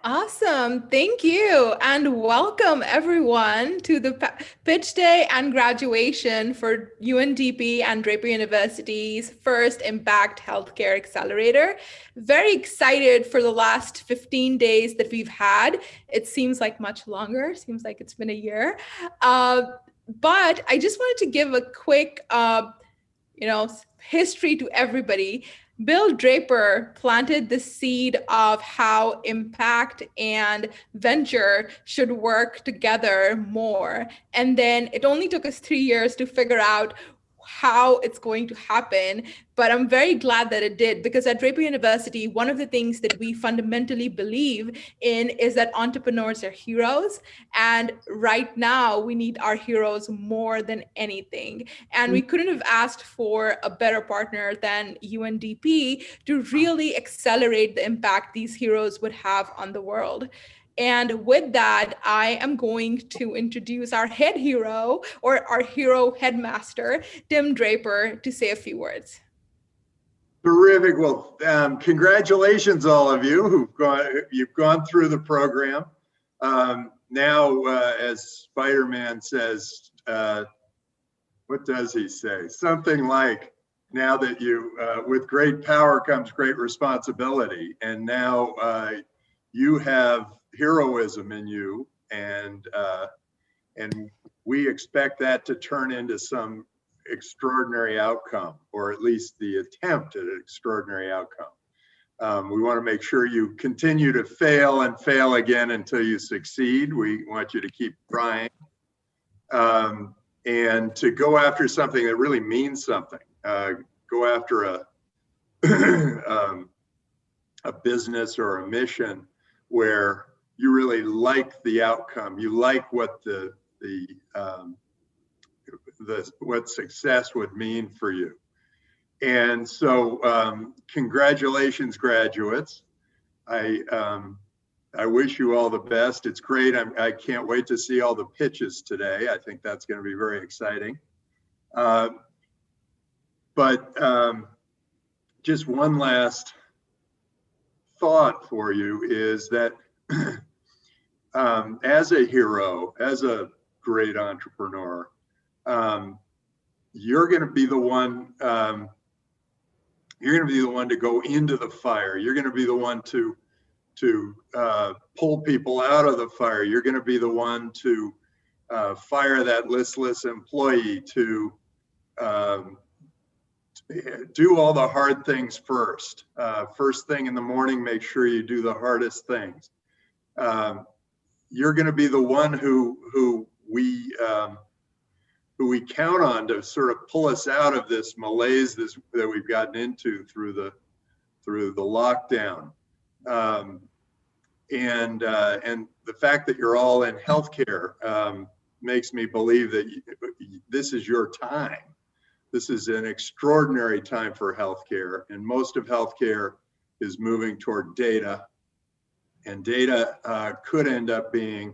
Awesome. Thank you. And welcome everyone to the pitch day and graduation for UNDP and Draper University's first Impact Healthcare Accelerator. Very excited for the last 15 days that we've had. It seems like much longer, seems like it's been a year. But I just wanted to give a quick, history to everybody. Bill Draper planted the seed of how impact and venture should work together more. And then it only took us 3 years to figure out how it's going to happen. But I'm very glad that it did, because at Draper University, one of the things that we fundamentally believe in is that entrepreneurs are heroes. And right now, we need our heroes more than anything. And we couldn't have asked for a better partner than UNDP to really accelerate the impact these heroes would have on the world. And with that, I am going to introduce our head hero, or our hero headmaster, Tim Draper, to say a few words. Terrific. Well, congratulations, all of you you've gone through the program. Now, as Spider-Man says, what does he say? Something like, now that with great power comes great responsibility. And now you have heroism in you, and we expect that to turn into some extraordinary outcome, or at least the attempt at an extraordinary outcome. We want to make sure you continue to fail and fail again until you succeed. We want you to keep trying, and to go after something that really means something. Go after a business or a mission where you really like the outcome. You like what what success would mean for you. And so congratulations, graduates. I wish you all the best. It's great. I can't wait to see all the pitches today. I think that's going to be very exciting. But just one last thought for you is that as a hero, as a great entrepreneur, you're going to be the one. You're going to be the one to go into the fire. You're going to be the one to pull people out of the fire. You're going to be the one to fire that listless employee, to do all the hard things first. First thing in the morning, make sure you do the hardest things. You're going to be the one who we count on to sort of pull us out of this malaise that we've gotten into through the lockdown. And the fact that you're all in healthcare makes me believe that this is your time. This is an extraordinary time for healthcare, and most of healthcare is moving toward data. And data could end up being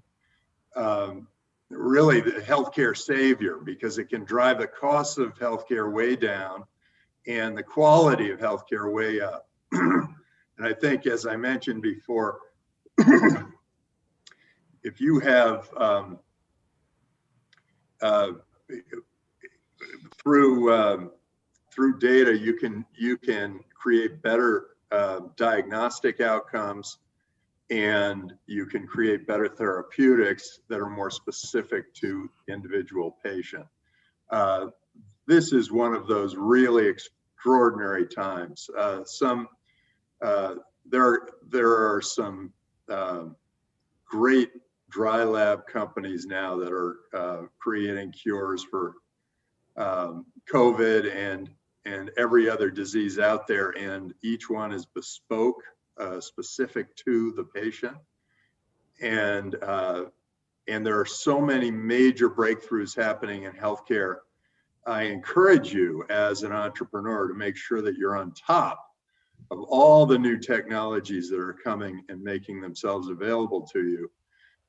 really the healthcare savior, because it can drive the costs of healthcare way down and the quality of healthcare way up. And I think, as I mentioned before, if you have through data, you can create better diagnostic outcomes, and you can create better therapeutics that are more specific to individual patient. This is one of those really extraordinary times. There are some great dry lab companies now that are creating cures for COVID and every other disease out there, and each one is bespoke, specific to the patient. And there are so many major breakthroughs happening in healthcare. I encourage you as an entrepreneur to make sure that you're on top of all the new technologies that are coming and making themselves available to you,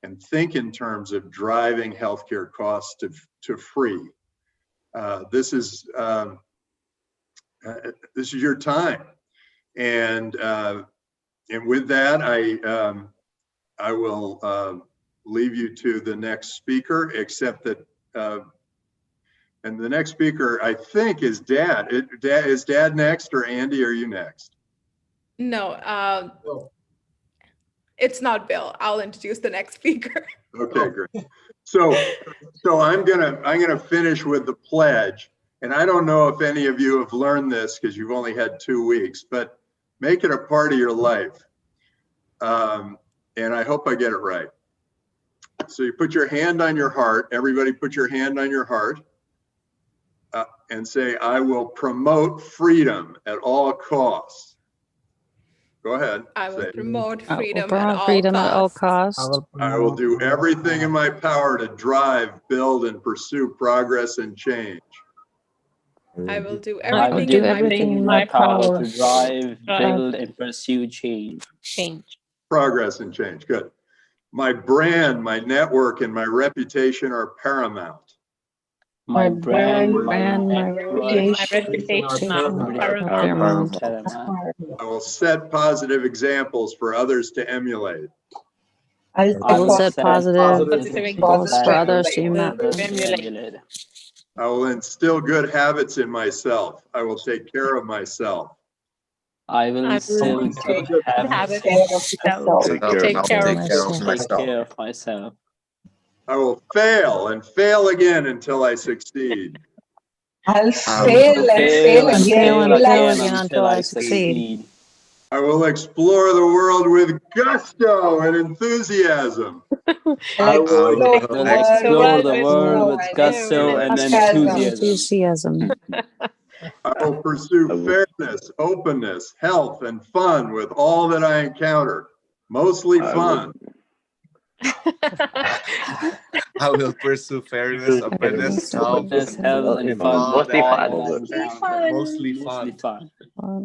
and think in terms of driving healthcare costs to free. This is your time, and with that, I will leave you to the next speaker, except that, and the next speaker, I think, is Dad. Is Dad next, or Andy, are you next? No, it's not Bill. I'll introduce the next speaker. Okay, great. So I'm gonna finish with the pledge. And I don't know if any of you have learned this because you've only had 2 weeks, but make it a part of your life. And I hope I get it right. So you put your hand on your heart. Everybody put your hand on your heart and say, I will promote freedom at all costs. Go ahead. I will promote I will freedom promote at freedom all at all costs. costs. I will do everything in my power to drive, build, and pursue progress and change. I will do I will everything do in my everything in power. my power to drive, build, and pursue change. Progress and change. Good. My brand, my network, and my reputation are paramount. My brand, my reputation are are paramount. I will set positive examples for others to emulate. I will set positive examples for others to emulate. I will instill good habits in myself. I will take care of myself. I will instill good habits take care of myself. I will fail and fail again until I succeed. I'll fail and fail again until I succeed. I will explore the world with gusto and enthusiasm. I will explore the world with gusto and enthusiasm. I will pursue fairness, openness, health, and fun with all that I encounter. Mostly fun. I will pursue fairness, openness, health, and fun. Mostly fun.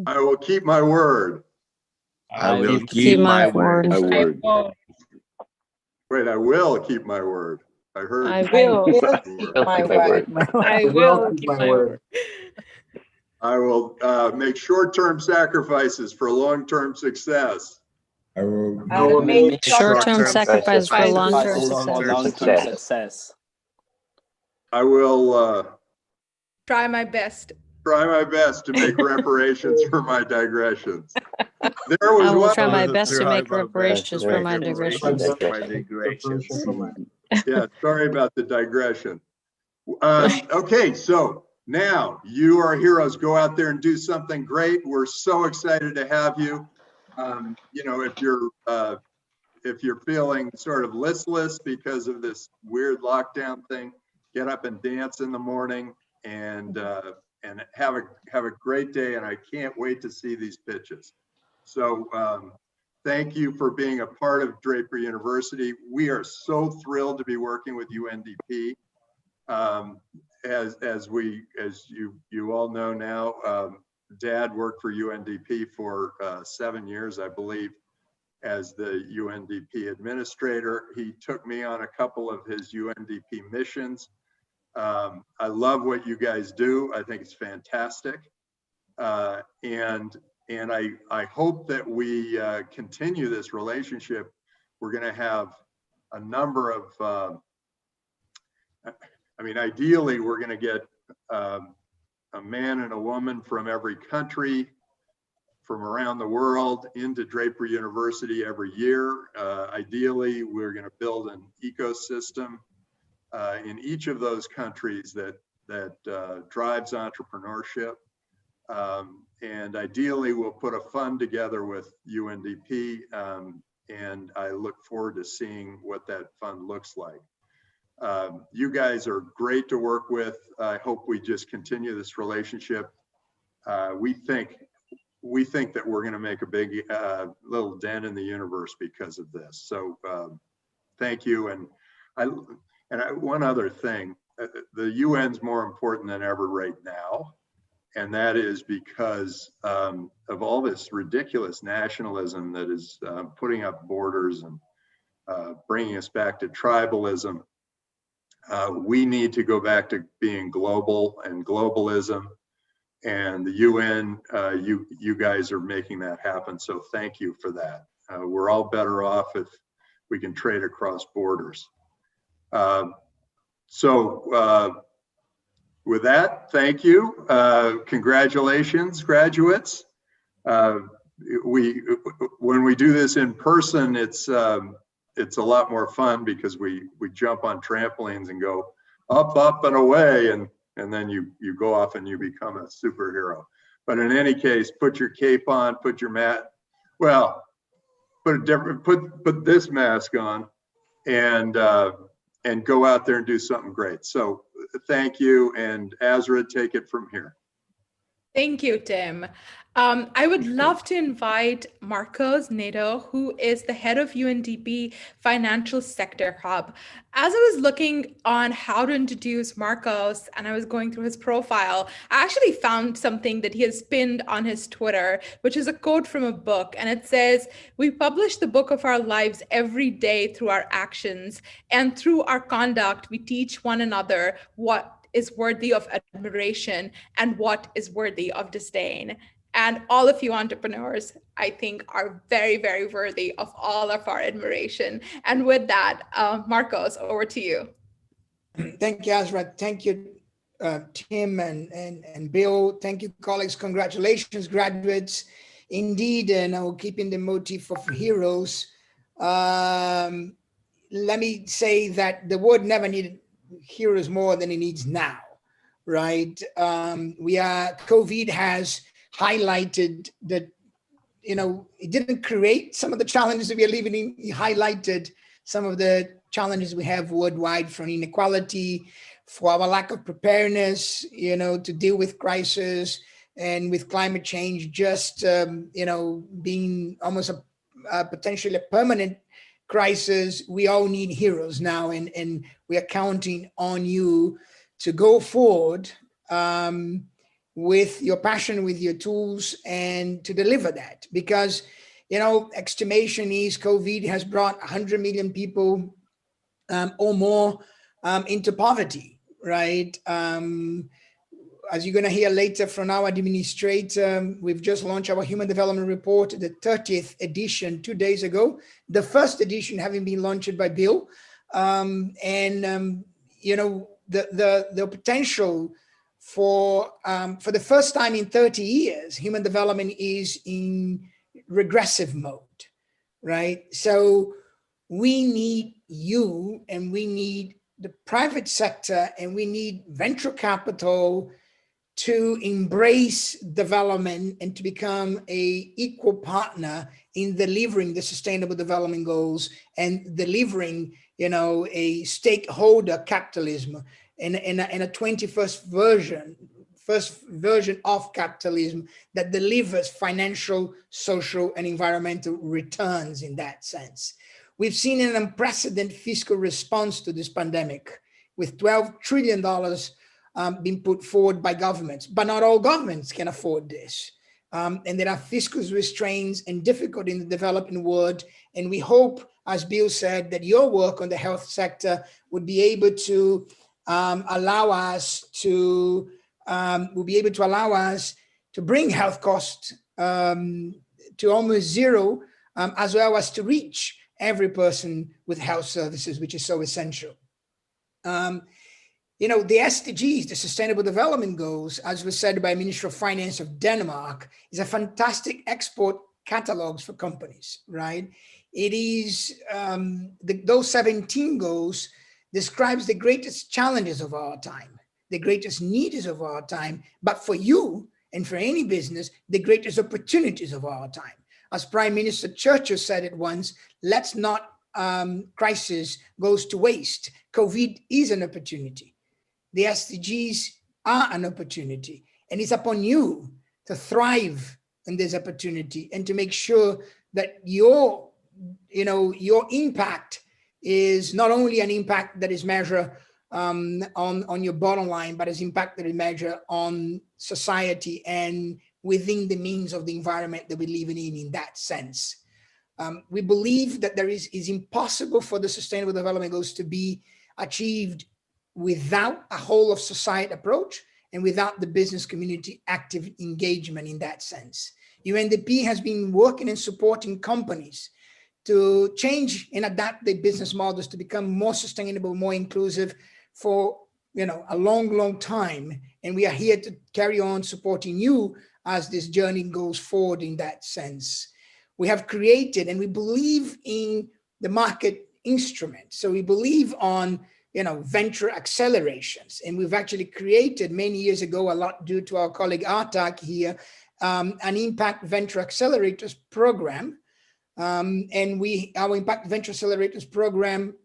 I will keep my word. I will keep my word. Wait, I will keep my word. I heard. I will keep my word. I will keep my word. I will make short-term sacrifices for long-term success. I will make short-term sacrifices for long-term success. I will Try my best. try my best to make reparations for my digressions. There was I will one. try my best to make reparations for my digressions. Yeah, sorry about the digression. Okay, so now you are heroes. Go out there and do something great. We're so excited to have you. You know, if you're feeling sort of listless because of this weird lockdown thing, get up and dance in the morning and have a great day. And I can't wait to see these pitches. So thank you for being a part of Draper University. We are so thrilled to be working with UNDP. As you all know now, Dad worked for UNDP for 7 years, I believe, as the UNDP administrator. He took me on a couple of his UNDP missions. I love what you guys do. I think it's fantastic. And I hope that we continue this relationship. We're going to have a number of, I mean, ideally, we're going to get a man and a woman from every country, from around the world, into Draper University every year. Ideally, we're going to build an ecosystem in each of those countries that drives entrepreneurship. And ideally, we'll put a fund together with UNDP, and I look forward to seeing what that fund looks like. You guys are great to work with. I hope we just continue this relationship. We think that we're going to make a big little dent in the universe because of this. So thank you. And one other thing, the UN's more important than ever right now. And that is because of all this ridiculous nationalism that is putting up borders and bringing us back to tribalism. We need to go back to being global and globalism. And the UN, you guys are making that happen. So thank you for that. We're all better off if we can trade across borders. With that, thank you. Congratulations, graduates. When we do this in person, it's a lot more fun because we jump on trampolines and go up, up and away, and then you go off and you become a superhero. But in any case, put your cape on, put your well, put this mask on, and go out there and do something great. So thank you, and Azra, take it from here. Thank you, Tim. I would love to invite Marcos Nato, who is the head of UNDP Financial Sector Hub. As I was looking on how to introduce Marcos and I was going through his profile, I actually found something that he has pinned on his Twitter, which is a quote from a book. And it says, "We publish the book of our lives every day through our actions, and through our conduct, we teach one another what is worthy of admiration and what is worthy of disdain." And all of you entrepreneurs, I think, are very, very worthy of all of our admiration. And with that, Marcos, over to you. Thank you, Azra. Thank you, Tim and Bill. Thank you, colleagues. Congratulations, graduates. Indeed, and I will keep in the motif of heroes. Let me say that the world never needed heroes more than it needs now, right? COVID has highlighted that, it didn't create some of the challenges that we are living in. It highlighted some of the challenges we have worldwide, from inequality, for our lack of preparedness, to deal with crisis, and with climate change just, being almost a potentially a permanent crisis. We all need heroes now, and we are counting on you to go forward with your passion, with your tools, and to deliver that. Because, estimation is COVID has brought 100 million people or more into poverty, right? As you're going to hear later from our administrator, we've just launched our Human Development Report, the 30th edition 2 days ago, the first edition having been launched by Bill. The potential for the first time in 30 years, human development is in regressive mode, right? So we need you, and we need the private sector, and we need venture capital to embrace development and to become a equal partner in delivering the Sustainable Development Goals and delivering, a stakeholder capitalism in a 21st version of capitalism that delivers financial, social, and environmental returns in that sense. We've seen an unprecedented fiscal response to this pandemic, with $12 trillion being put forward by governments, but not all governments can afford this. And there are fiscal restraints and difficulty in the developing world. And we hope, as Bill said, that your work on the health sector would be able to allow us to bring health costs to almost zero, as well as to reach every person with health services, which is so essential. The SDGs, the Sustainable Development Goals, as was said by Minister of Finance of Denmark, is a fantastic export catalog for companies, right? It is, those 17 goals describes the greatest challenges of our time, the greatest needs of our time, but for you and for any business, the greatest opportunities of our time. As Prime Minister Churchill said it once, let's not crisis goes to waste. COVID is an opportunity. The SDGs are an opportunity, and it's upon you to thrive in this opportunity and to make sure that your impact is not only an impact that is measured on your bottom line, but is impact that is measured on society and within the means of the environment that we're living in that sense. We believe that it's impossible for the Sustainable Development Goals to be achieved without a whole of society approach and without the business community active engagement in that sense. UNDP has been working and supporting companies to change and adapt their business models to become more sustainable, more inclusive for a long time. And we are here to carry on supporting you as this journey goes forward in that sense. We have created, and we believe in the market instrument. So we believe on venture accelerations. And we've actually created many years ago, a lot due to our colleague Artha here, an Impact Venture Accelerators program. And our Impact Venture Accelerators program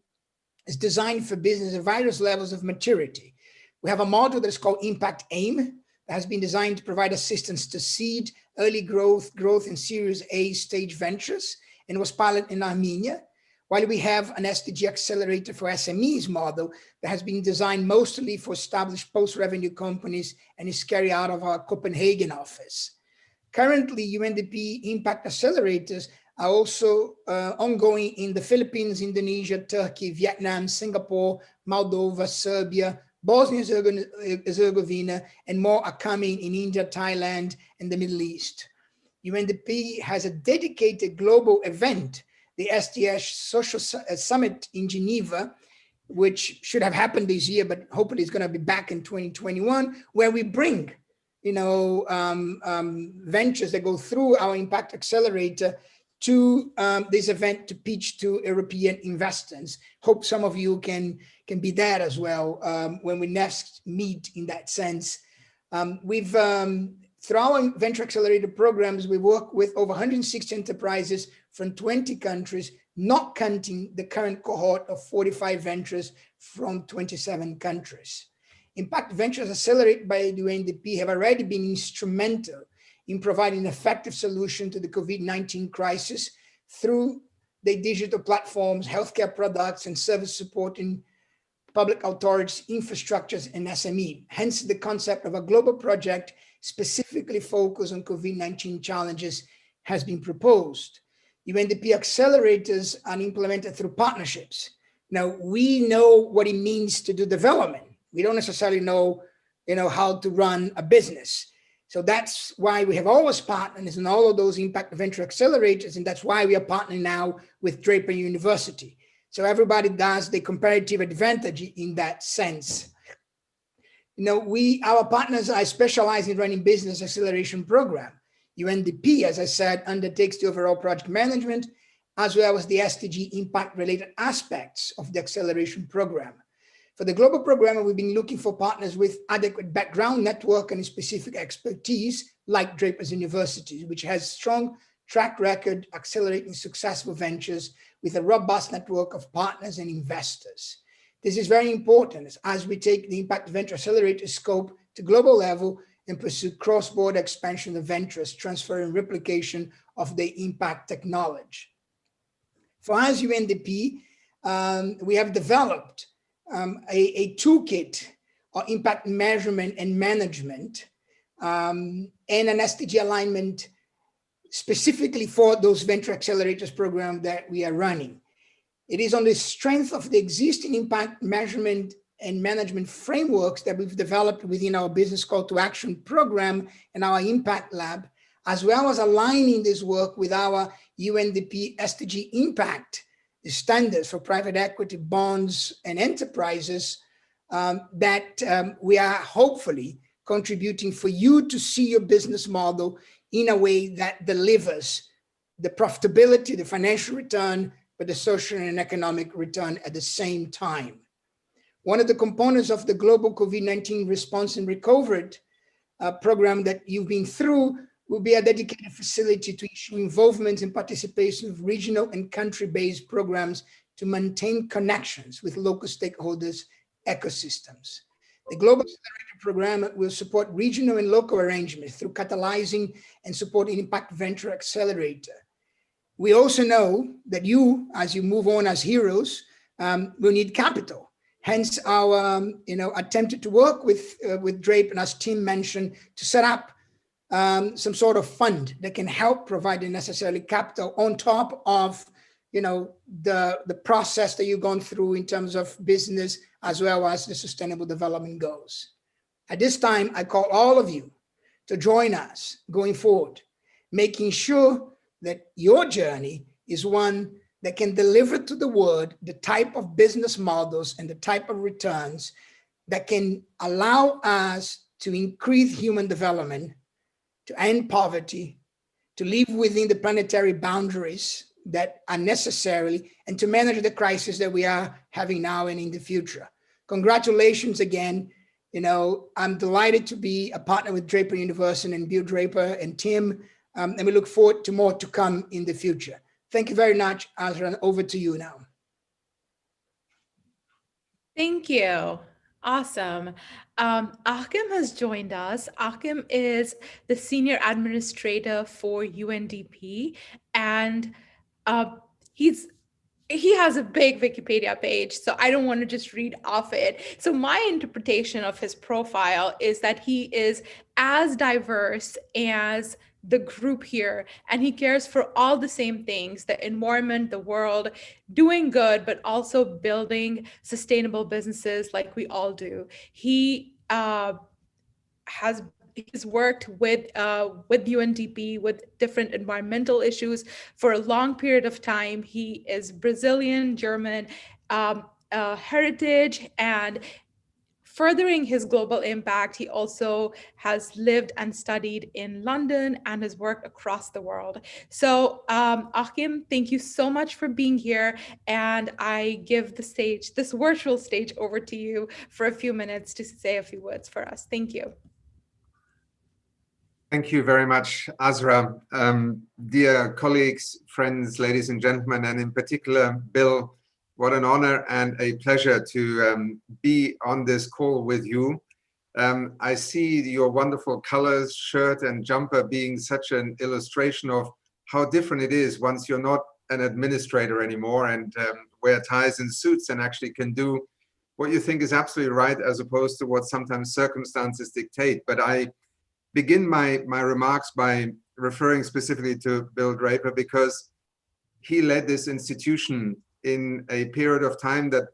is designed for business at various levels of maturity. We have a model that's called Impact AIM that has been designed to provide assistance to seed, early growth and Series A stage ventures, and was piloted in Armenia. While we have an SDG accelerator for SMEs model that has been designed mostly for established post-revenue companies and is carried out of our Copenhagen office. Currently, UNDP Impact Accelerators are also ongoing in the Philippines, Indonesia, Turkey, Vietnam, Singapore, Moldova, Serbia, Bosnia-Herzegovina, and more are coming in India, Thailand, and the Middle East. UNDP has a dedicated global event, the SDG Social Summit in Geneva, which should have happened this year, but hopefully it's going to be back in 2021, where we bring ventures that go through our Impact Accelerator to this event to pitch to European investors. Hope some of you can be there as well when we next meet in that sense. Through our Venture Accelerator programs, we work with over 160 enterprises from 20 countries, not counting the current cohort of 45 ventures from 27 countries. Impact Ventures accelerated by the UNDP have already been instrumental in providing an effective solution to the COVID-19 crisis through the digital platforms, healthcare products, and service supporting public authorities, infrastructures, and SME. Hence, the concept of a global project specifically focused on COVID-19 challenges has been proposed. UNDP accelerators are implemented through partnerships. Now, we know what it means to do development. We don't necessarily know, how to run a business. So that's why we have always partnered in all of those Impact Venture Accelerators, and that's why we are partnering now with Draper University. So everybody does the comparative advantage in that sense. Our partners are specialized in running business acceleration program. UNDP, as I said, undertakes the overall project management, as well as the SDG impact related aspects of the acceleration program. For the global program, we've been looking for partners with adequate background, network, and specific expertise, like Draper's University, which has strong track record accelerating successful ventures with a robust network of partners and investors. This is very important as we take the Impact Venture Accelerator scope to global level and pursue cross-border expansion of ventures, transfer and replication of the impact technology. For us, UNDP, we have developed a toolkit of impact measurement and management and an SDG alignment specifically for those venture accelerators program that we are running. It is on the strength of the existing impact measurement and management frameworks that we've developed within our business call to action program and our impact lab, as well as aligning this work with our UNDP SDG impact standards for private equity, bonds, and enterprises that we are hopefully contributing for you to see your business model in a way that delivers the profitability, the financial return, but the social and economic return at the same time. One of the components of the global COVID-19 response and recovery program that you've been through will be a dedicated facility to issue involvement and participation of regional and country-based programs to maintain connections with local stakeholders' ecosystems. The Global Accelerator Program will support regional and local arrangements through catalyzing and supporting Impact Venture Accelerator. We also know that you, as you move on as heroes, will need capital. Hence our attempted to work with Draper, and as Tim mentioned, to set up some sort of fund that can help provide the necessary capital on top of the process that you've gone through in terms of business as well as the sustainable development goals. At this time, I call all of you to join us going forward, making sure that your journey is one that can deliver to the world the type of business models and the type of returns that can allow us to increase human development, to end poverty, to live within the planetary boundaries that are necessary, and to manage the crisis that we are having now and in the future. Congratulations again. You know, I'm delighted to be a partner with Draper University and Bill Draper and Tim, and we look forward to more to come in the future. Thank you very much, Artha. Over to you now. Thank you. Awesome. Achim has joined us. Achim is the Senior Administrator for UNDP, and he has a big Wikipedia page, so I don't want to just read off it. So my interpretation of his profile is that he is as diverse as the group here, and he cares for all the same things: the environment, the world, doing good, but also building sustainable businesses like we all do. He's worked with UNDP with different environmental issues for a long period of time. He is Brazilian, German heritage, and furthering his global impact, he also has lived and studied in London and has worked across the world. So Achim, thank you so much for being here. And I give the stage, this virtual stage, over to you for a few minutes to say a few words for us. Thank you. Thank you very much, Azra. Dear colleagues, friends, ladies and gentlemen, and in particular, Bill, what an honor and a pleasure to be on this call with you. I see your wonderful colors, shirt and jumper being such an illustration of how different it is once you're not an administrator anymore and wear ties and suits and actually can do what you think is absolutely right as opposed to what sometimes circumstances dictate. But I begin my remarks by referring specifically to Bill Draper because he led this institution in a period of time that,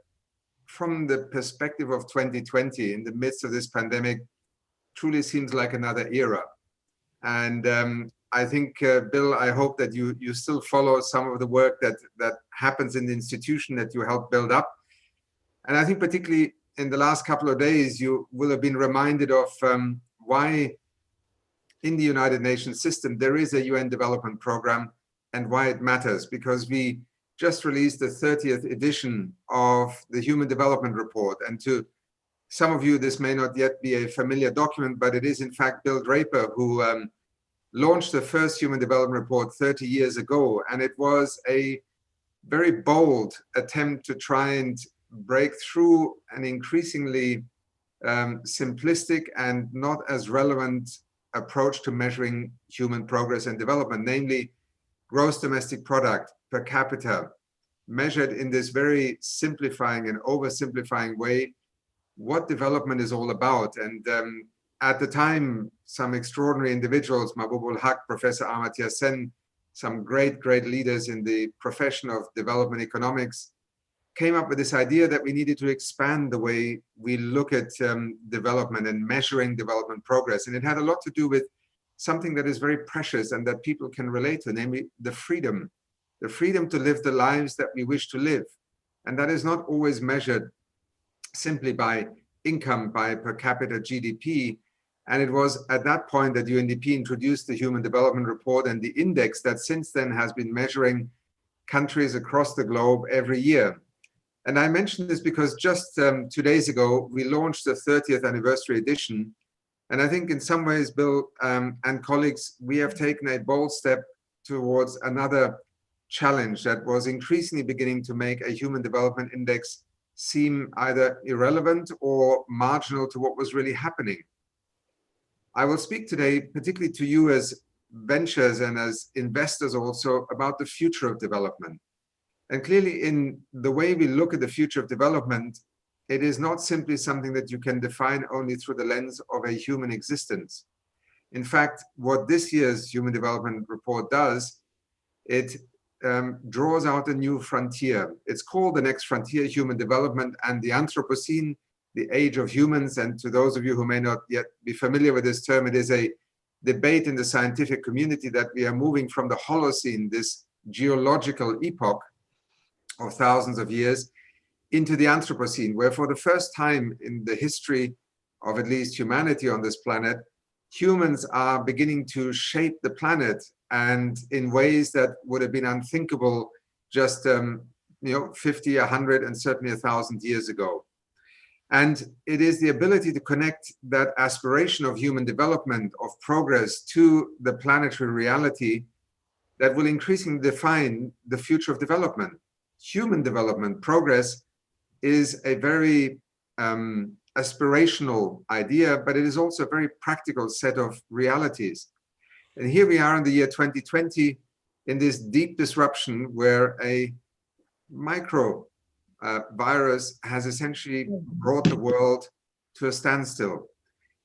from the perspective of 2020, in the midst of this pandemic, truly seems like another era. And I think, Bill, I hope that you still follow some of the work that happens in the institution that you helped build up. And I think particularly in the last couple of days, you will have been reminded of why in the United Nations system there is a UN development program and why it matters, because we just released the 30th edition of the Human Development Report. And to some of you, this may not yet be a familiar document, but it is in fact Bill Draper who launched the first Human Development Report 30 years ago. And it was a very bold attempt to try and break through an increasingly simplistic and not as relevant approach to measuring human progress and development, namely gross domestic product per capita, measured in this very simplifying and oversimplifying way, what development is all about. And at the time, some extraordinary individuals, Mahbub ul-Haq, Professor Amartya Sen, some great leaders in the profession of development economics, came up with this idea that we needed to expand the way we look at development and measuring development progress. And it had a lot to do with something that is very precious and that people can relate to, namely the freedom to live the lives that we wish to live. And that is not always measured simply by income, by per capita GDP. And it was at that point that UNDP introduced the Human Development Report and the index that since then has been measuring countries across the globe every year. And I mention this because just 2 days ago, we launched the 30th anniversary edition. And I think in some ways, Bill and colleagues, we have taken a bold step towards another challenge that was increasingly beginning to make a human development index seem either irrelevant or marginal to what was really happening. I will speak today, particularly to you as ventures and as investors also, about the future of development. And clearly in the way we look at the future of development, it is not simply something that you can define only through the lens of a human existence. In fact, what this year's Human Development Report does, it draws out a new frontier. It's called the next frontier, human development, and the Anthropocene, the age of humans. And to those of you who may not yet be familiar with this term, it is a debate in the scientific community that we are moving from the Holocene, this geological epoch, of thousands of years into the Anthropocene, where for the first time in the history of at least humanity on this planet, humans are beginning to shape the planet, and in ways that would have been unthinkable just 50, 100, and certainly 1,000 years ago. And it is the ability to connect that aspiration of human development, of progress, to the planetary reality that will increasingly define the future of development. Human development, progress, is a very aspirational idea, but it is also a very practical set of realities. And here we are in the year 2020 in this deep disruption where a micro virus has essentially brought the world to a standstill.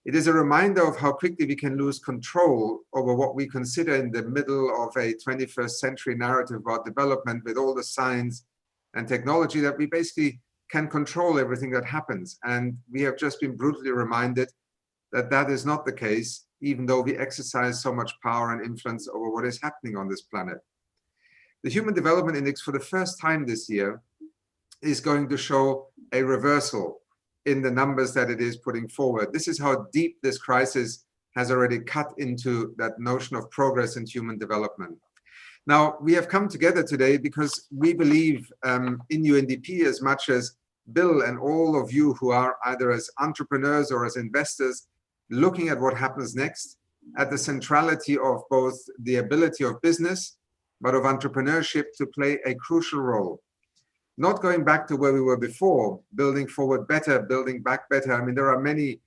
It is a reminder of how quickly we can lose control over what we consider in the middle of a 21st century narrative about development, with all the science and technology, that we basically can control everything that happens. And we have just been brutally reminded that that is not the case, even though we exercise so much power and influence over what is happening on this planet. The Human Development Index, for the first time this year, is going to show a reversal in the numbers that it is putting forward. This is how deep this crisis has already cut into that notion of progress and human development. Now, we have come together today because we believe in UNDP as much as Bill and all of you who are either as entrepreneurs or as investors looking at what happens next, at the centrality of both the ability of business, but of entrepreneurship to play a crucial role. Not going back to where we were before, building forward better, building back better. I mean, there are many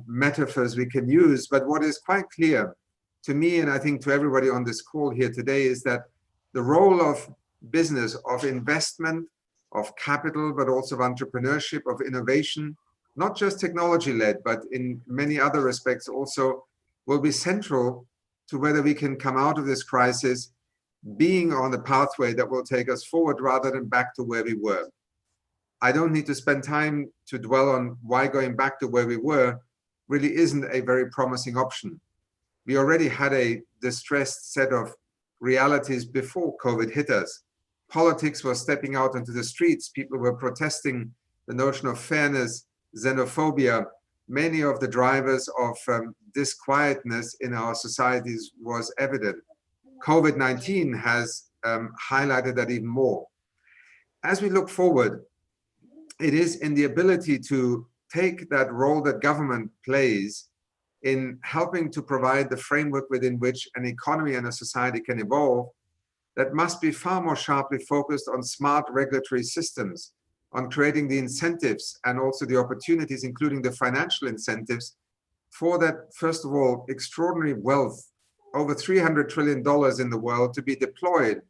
metaphors we can use, but what is quite clear to me, and I think to everybody on this call here today, is that the role of business, of investment, of capital, but also of entrepreneurship, of innovation, not just technology-led, but in many other respects also, will be central to whether we can come out of this crisis being on a pathway that will take us forward rather than back to where we were. I don't need to spend time to dwell on why going back to where we were really isn't a very promising option. We already had a distressed set of realities before COVID hit us. Politics was stepping out into the streets. People were protesting the notion of fairness, xenophobia. Many of the drivers of disquietness in our societies was evident. COVID-19 has highlighted that even more. As we look forward, it is in the ability to take that role that government plays in helping to provide the framework within which an economy and a society can evolve, that must be far more sharply focused on smart regulatory systems, on creating the incentives and also the opportunities, including the financial incentives, for that, first of all, extraordinary wealth, over $300 trillion in the world, to be deployed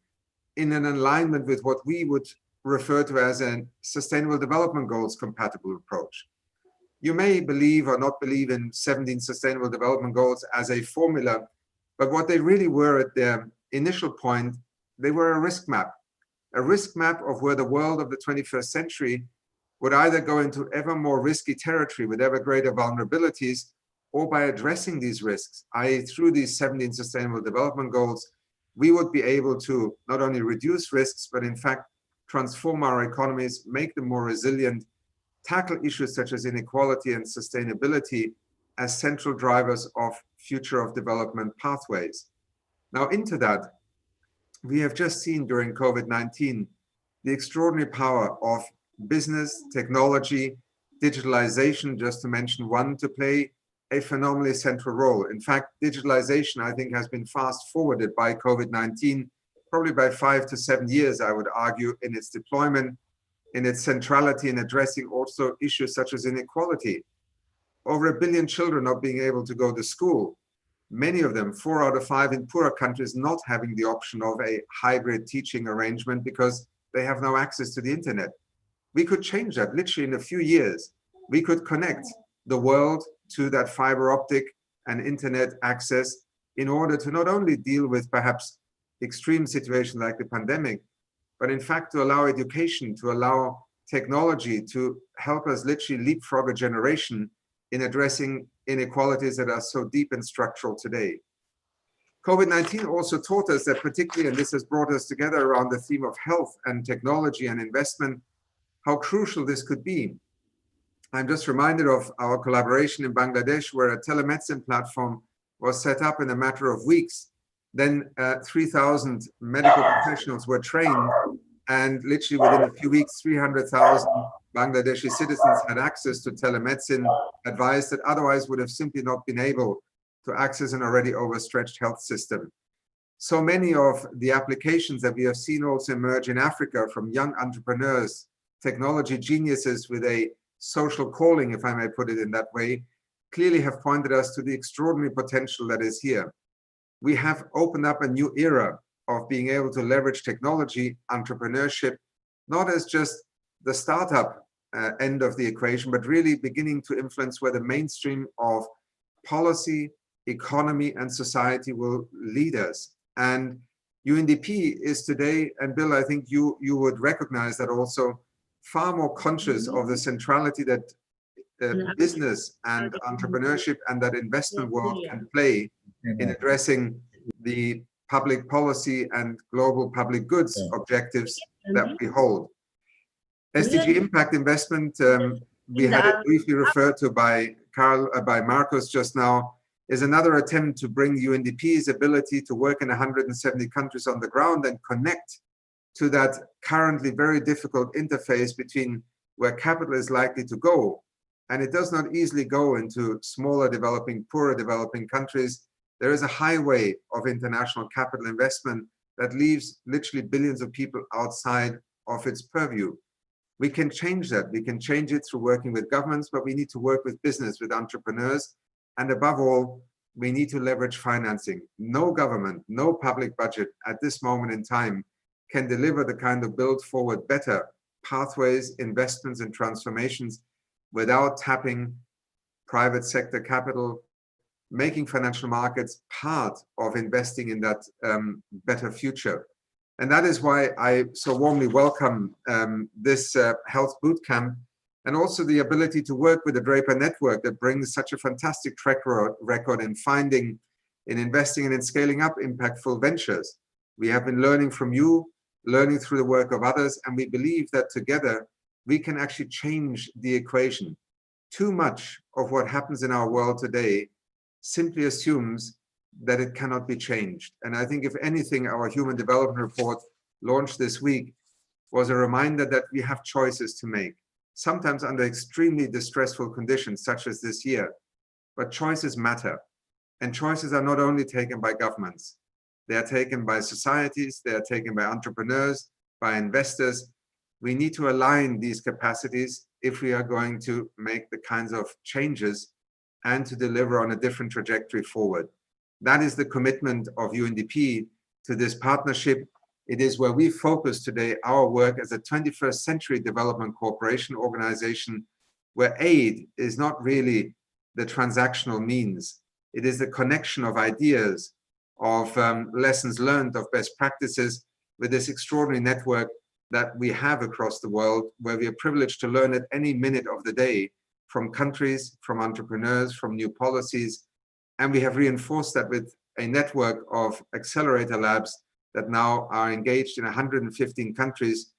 in an alignment with what we would refer to as a Sustainable Development Goals compatible approach. You may believe or not believe in 17 Sustainable Development Goals as a formula, but what they really were at their initial point, they were a risk map of where the world of the 21st century would either go into ever more risky territory with ever greater vulnerabilities, or by addressing these risks, i.e. through these 17 Sustainable Development Goals, we would be able to not only reduce risks, but in fact, transform our economies, make them more resilient, tackle issues such as inequality and sustainability as central drivers of future of development pathways. Now, into that, we have just seen during COVID-19 the extraordinary power of business, technology, digitalization, just to mention one, to play a phenomenally central role. In fact, digitalization, I think, has been fast forwarded by COVID-19, probably by 5 to 7 years, I would argue, in its deployment, in its centrality in addressing also issues such as inequality. Over 1 billion children not being able to go to school, many of them, 4 out of 5 in poorer countries, not having the option of a hybrid teaching arrangement because they have no access to the internet. We could change that literally in a few years. We could connect the world to that fiber optic and internet access in order to not only deal with perhaps extreme situations like the pandemic, but in fact to allow education, to allow technology to help us literally leapfrog a generation in addressing inequalities that are so deep and structural today. COVID-19 also taught us that particularly, and this has brought us together around the theme of health and technology and investment, how crucial this could be. I'm just reminded of our collaboration in Bangladesh, where a telemedicine platform was set up in a matter of weeks. Then 3,000 medical professionals were trained, and literally within a few weeks, 300,000 Bangladeshi citizens had access to telemedicine advice that otherwise would have simply not been able to access an already overstretched health system. So many of the applications that we have seen also emerge in Africa from young entrepreneurs, technology geniuses with a social calling, if I may put it in that way, clearly have pointed us to the extraordinary potential that is here. We have opened up a new era of being able to leverage technology, entrepreneurship, not as just the startup end of the equation, but really beginning to influence where the mainstream of policy, economy, and society will lead us. And UNDP is today, and Bill, I think you would recognize that also, far more conscious of the centrality that business and entrepreneurship and that investment world can play in addressing the public policy and global public goods objectives that we hold. SDG impact investment, we had it briefly referred to by Marcos just now, is another attempt to bring UNDP's ability to work in 170 countries on the ground and connect to that currently very difficult interface between where capital is likely to go. And it does not easily go into smaller developing, poorer developing countries. There is a highway of international capital investment that leaves literally billions of people outside of its purview. We can change that. We can change it through working with governments, but we need to work with business, with entrepreneurs. And above all, we need to leverage financing. No government, no public budget at this moment in time can deliver the kind of build forward better pathways, investments, and transformations without tapping private sector capital, making financial markets part of investing in that better future. And that is why I so warmly welcome this health bootcamp, and also the ability to work with the Draper network that brings such a fantastic track record in finding, in investing, and in scaling up impactful ventures. We have been learning from you, learning through the work of others, and we believe that together we can actually change the equation. Too much of what happens in our world today simply assumes that it cannot be changed. And I think if anything, our Human Development Report launched this week was a reminder that we have choices to make, sometimes under extremely distressful conditions, such as this year. But choices matter. And choices are not only taken by governments, they are taken by societies, they are taken by entrepreneurs, by investors. We need to align these capacities if we are going to make the kinds of changes and to deliver on a different trajectory forward. That is the commitment of UNDP to this partnership. It is where we focus today our work as a 21st century development cooperation organization, where aid is not really the transactional means. It is the connection of ideas, of lessons learned, of best practices with this extraordinary network that we have across the world, where we are privileged to learn at any minute of the day from countries, from entrepreneurs, from new policies. And we have reinforced that with a network of accelerator labs that now are engaged in 115 countries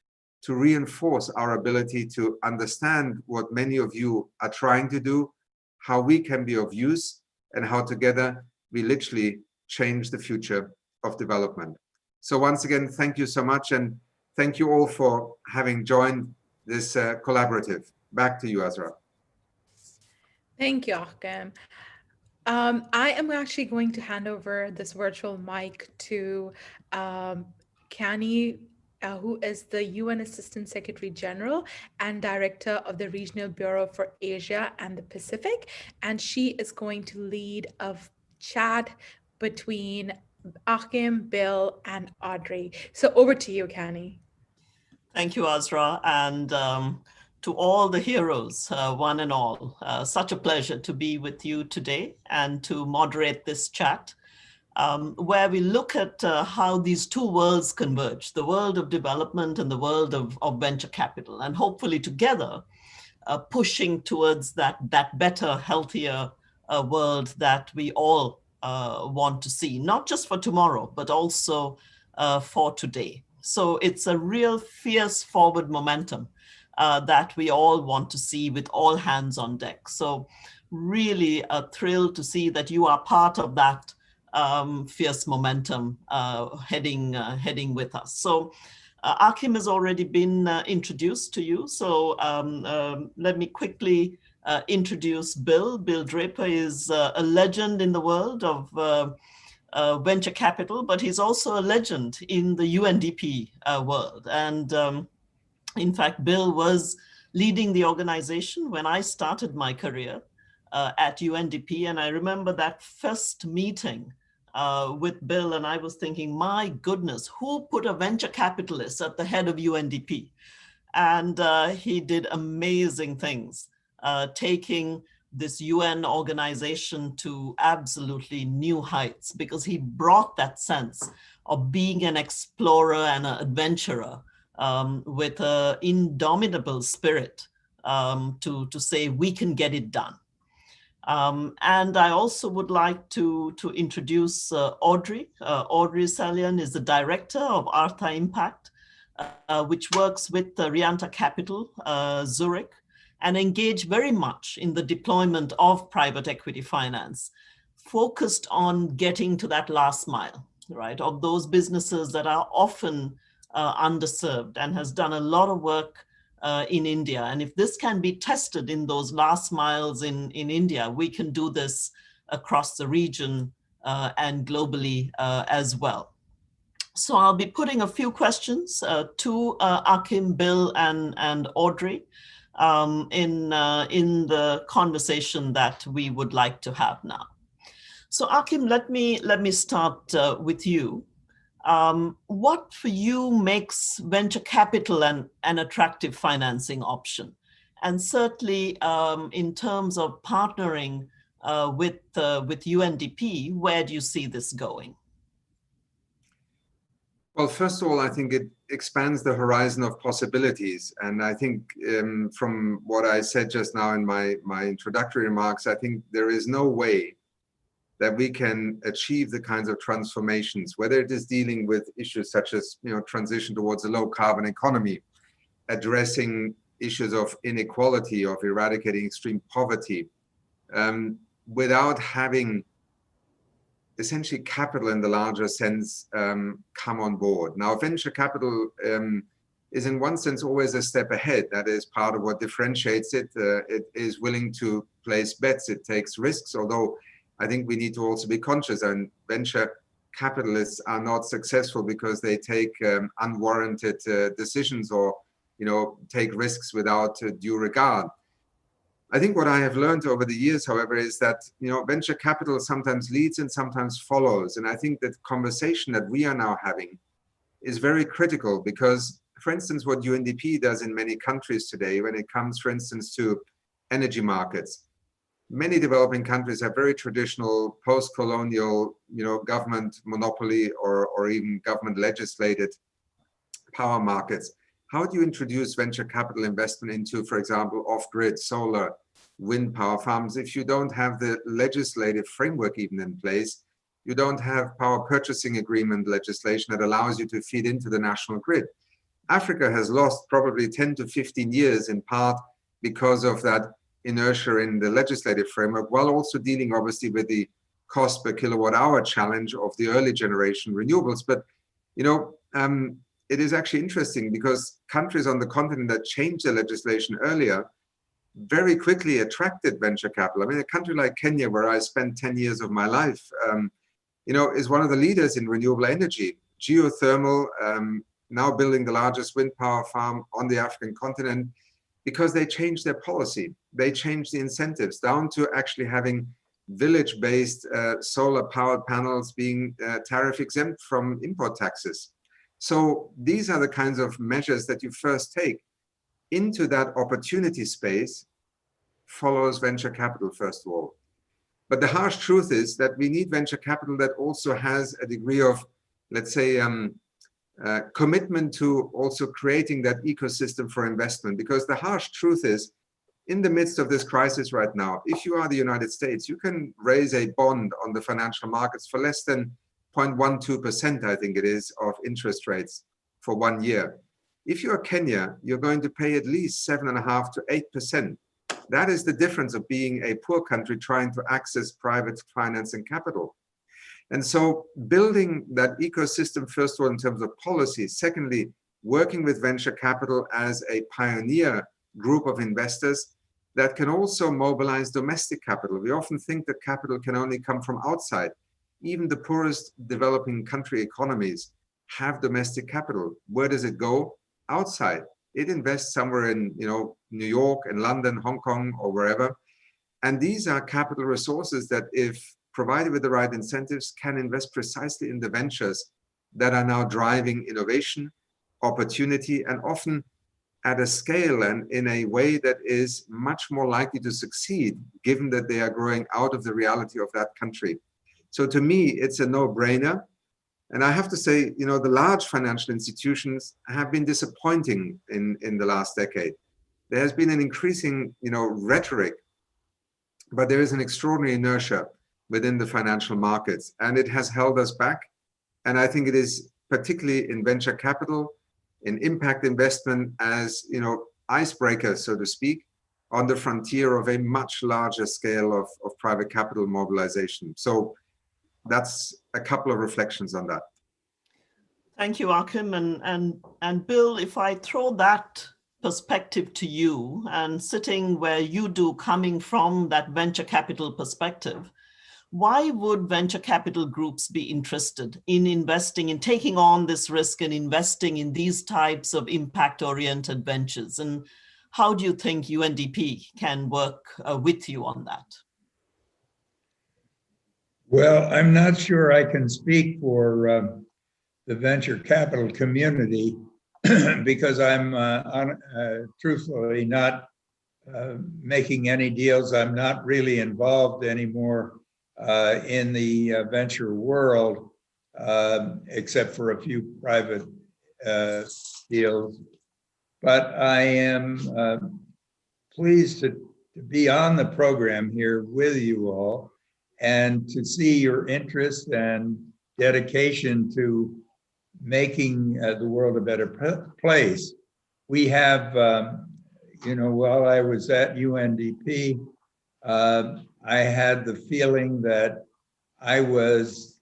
to reinforce our ability to understand what many of you are trying to do, how we can be of use, and how together we literally change the future of development. So once again, thank you so much, and thank you all for having joined this collaborative. Back to you, Azra. Thank you, Achim. I am actually going to hand over this virtual mic to Kanni, who is the UN Assistant Secretary General and Director of the Regional Bureau for Asia and the Pacific. And she is going to lead a chat between Achim, Bill, and Audrey. So over to you, Kanni. Thank you, Azra, and to all the heroes, one and all. Such a pleasure to be with you today and to moderate this chat, where we look at how these two worlds converge, the world of development and the world of venture capital, and hopefully together pushing towards that better, healthier world that we all want to see, not just for tomorrow, but also for today. So it's a real fierce forward momentum that we all want to see with all hands on deck. So really a thrill to see that you are part of that fierce momentum heading with us. So Achim has already been introduced to you. So let me quickly introduce Bill. Bill Draper is a legend in the world of venture capital, but he's also a legend in the UNDP world. And in fact, Bill was leading the organization when I started my career at UNDP. And I remember that first meeting with Bill, and I was thinking, my goodness, who put a venture capitalist at the head of UNDP? And he did amazing things, taking this UN organization to absolutely new heights, because he brought that sense of being an explorer and an adventurer with an indomitable spirit to say we can get it done. And I also would like to introduce Audrey. Audrey Selian is the director of Artha Impact, which works with Rianta Capital, Zurich, and engage very much in the deployment of private equity finance, focused on getting to that last mile, right, of those businesses that are often underserved, and has done a lot of work in India. And if this can be tested in those last miles in India, we can do this across the region and globally as well. So I'll be putting a few questions to Achim, Bill, and Audrey in the conversation that we would like to have now. So Achim, let me start with you. What for you makes venture capital an attractive financing option? And certainly in terms of partnering with UNDP, where do you see this going? Well, first of all, I think it expands the horizon of possibilities. And I think from what I said just now in my introductory remarks, I think there is no way that we can achieve the kinds of transformations, whether it is dealing with issues such as transition towards a low carbon economy, addressing issues of inequality, of eradicating extreme poverty, without having essentially capital in the larger sense come on board. Now, venture capital is in one sense always a step ahead. That is part of what differentiates it. It is willing to place bets, it takes risks, although I think we need to also be conscious, and venture capitalists are not successful because they take unwarranted decisions or take risks without due regard. I think what I have learned over the years, however, is that venture capital sometimes leads and sometimes follows. And I think that conversation that we are now having is very critical because, for instance, what UNDP does in many countries today, when it comes, for instance, to energy markets, many developing countries have very traditional post-colonial, government monopoly or even government legislated power markets. How do you introduce venture capital investment into, for example, off-grid solar, wind power farms if you don't have the legislative framework even in place? You don't have power purchasing agreement legislation that allows you to feed into the national grid. Africa has lost probably 10 to 15 years in part because of that inertia in the legislative framework, while also dealing obviously with the cost per kilowatt hour challenge of the early generation renewables. But it is actually interesting because countries on the continent that changed their legislation earlier very quickly attracted venture capital. I mean, a country like Kenya, where I spent 10 years of my life, is one of the leaders in renewable energy, geothermal, now building the largest wind power farm on the African continent, because they changed their policy. They changed the incentives down to actually having village-based solar powered panels being tariff exempt from import taxes. So these are the kinds of measures that you first take. Into that opportunity space follows venture capital, first of all. But the harsh truth is that we need venture capital that also has a degree of, let's say, commitment to also creating that ecosystem for investment. Because the harsh truth is in the midst of this crisis right now, if you are the United States, you can raise a bond on the financial markets for less than 0.12%, I think it is, of interest rates for 1 year. If you're Kenya, you're going to pay at least 7.5 to 8%. That is the difference of being a poor country trying to access private finance and capital. And so building that ecosystem, first of all, in terms of policy, secondly, working with venture capital as a pioneer group of investors that can also mobilize domestic capital. We often think that capital can only come from outside. Even the poorest developing country economies have domestic capital. Where does it go? Outside. It invests somewhere in, New York and London, Hong Kong, or wherever. And these are capital resources that, if provided with the right incentives, can invest precisely in the ventures that are now driving innovation, opportunity, and often at a scale and in a way that is much more likely to succeed, given that they are growing out of the reality of that country. So to me, it's a no-brainer. And I have to say, the large financial institutions have been disappointing in the last decade. There has been an increasing, rhetoric, but there is an extraordinary inertia within the financial markets, and it has held us back. And I think it is particularly in venture capital, in impact investment as, icebreakers, so to speak, on the frontier of a much larger scale of private capital mobilization. So that's a couple of reflections on that. Thank you, Achim. And Bill, if I throw that perspective to you, and sitting where you do, coming from that venture capital perspective, why would venture capital groups be interested in investing, in taking on this risk and investing in these types of impact-oriented ventures? And how do you think UNDP can work with you on that? Well, I'm not sure I can speak for the venture capital community because I'm truthfully not making any deals. I'm not really involved anymore in the venture world, except for a few private deals. But I am pleased to be on the program here with you all and to see your interest and dedication to making the world a better place. We have, while I was at UNDP, I had the feeling that I was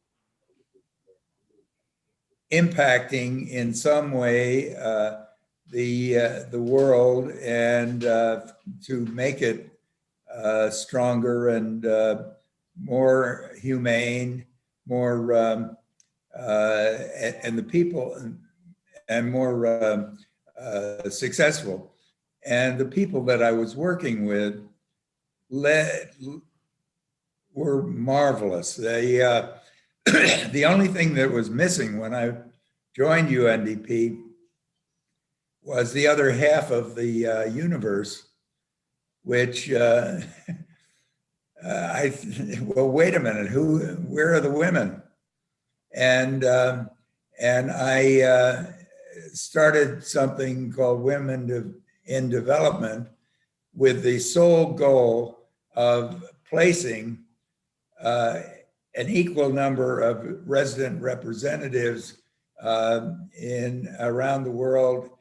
impacting in some way the world and to make it stronger and more humane, more and the people and more successful. And the people that I was working with were marvelous. They, the only thing that was missing when I joined UNDP was the other half of the universe, which well, wait a minute, where are the women? And I started something called Women in Development with the sole goal of placing an equal number of resident representatives around the world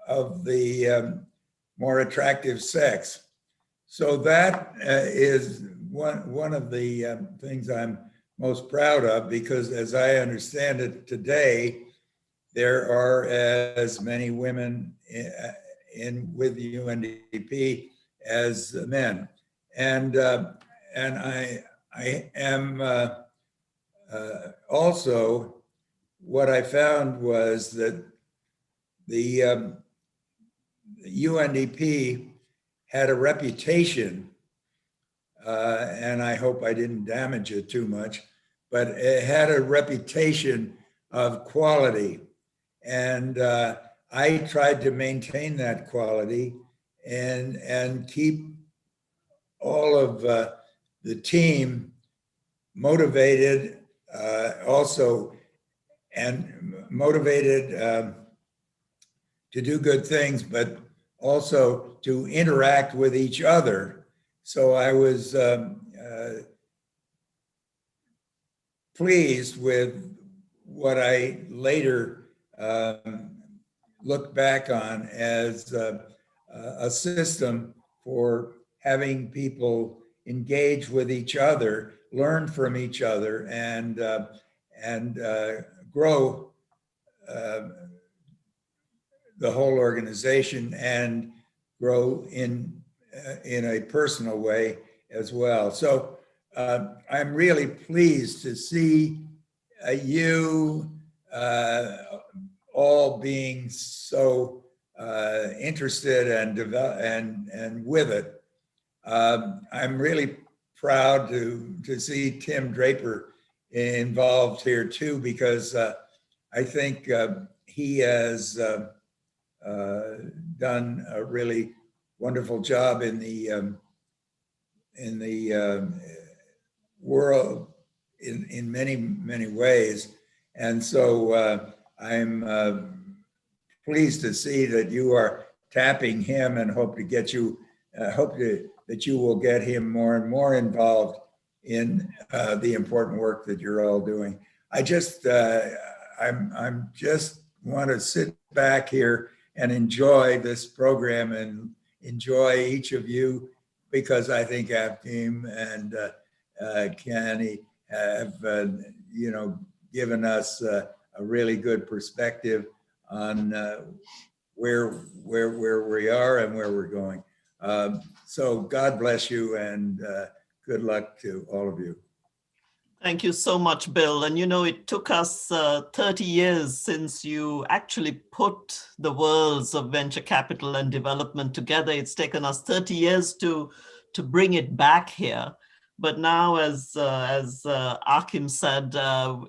of the more attractive sex. So that is one of the things I'm most proud of, because as I understand it today, there are as many women with the UNDP as men. And I am also, what I found was that the UNDP had a reputation, and I hope I didn't damage it too much, but it had a reputation of quality. And I tried to maintain that quality and keep all of the team motivated, motivated to do good things, but also to interact with each other. So I was pleased with what I later looked back on as a system for having people engage with each other, learn from each other, and grow the whole organization and grow in a personal way as well. So I'm really pleased to see you all being so interested and with it. I'm really proud to see Tim Draper involved here too, because I think he has done a really wonderful job in the world in many ways. And so I'm pleased to see that you are tapping him, and hope to get you, that you will get him more and more involved in the important work that you're all doing. I just, I'm just want to sit back here and enjoy this program and enjoy each of you, because I think Achim and Kanni have, you know, given us a really good perspective on where we are and where we're going. So God bless you, and good luck to all of you. Thank you so much, Bill. And you know, it took us 30 years since you actually put the worlds of venture capital and development together. It's taken us 30 years to bring it back here. But now, as Achim said,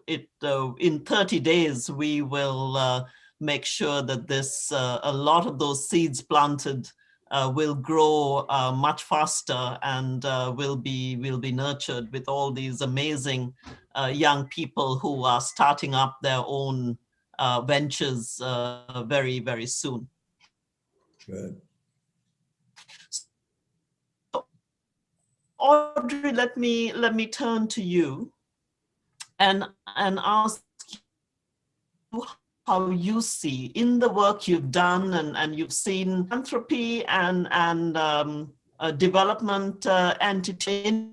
in 30 days, we will make sure that this a lot of those seeds planted will grow much faster, and will be nurtured with all these amazing young people who are starting up their own ventures very, very soon. Good. So, Audrey, let me turn to you and ask you how you see in the work you've done, and you've seen philanthropy and development entity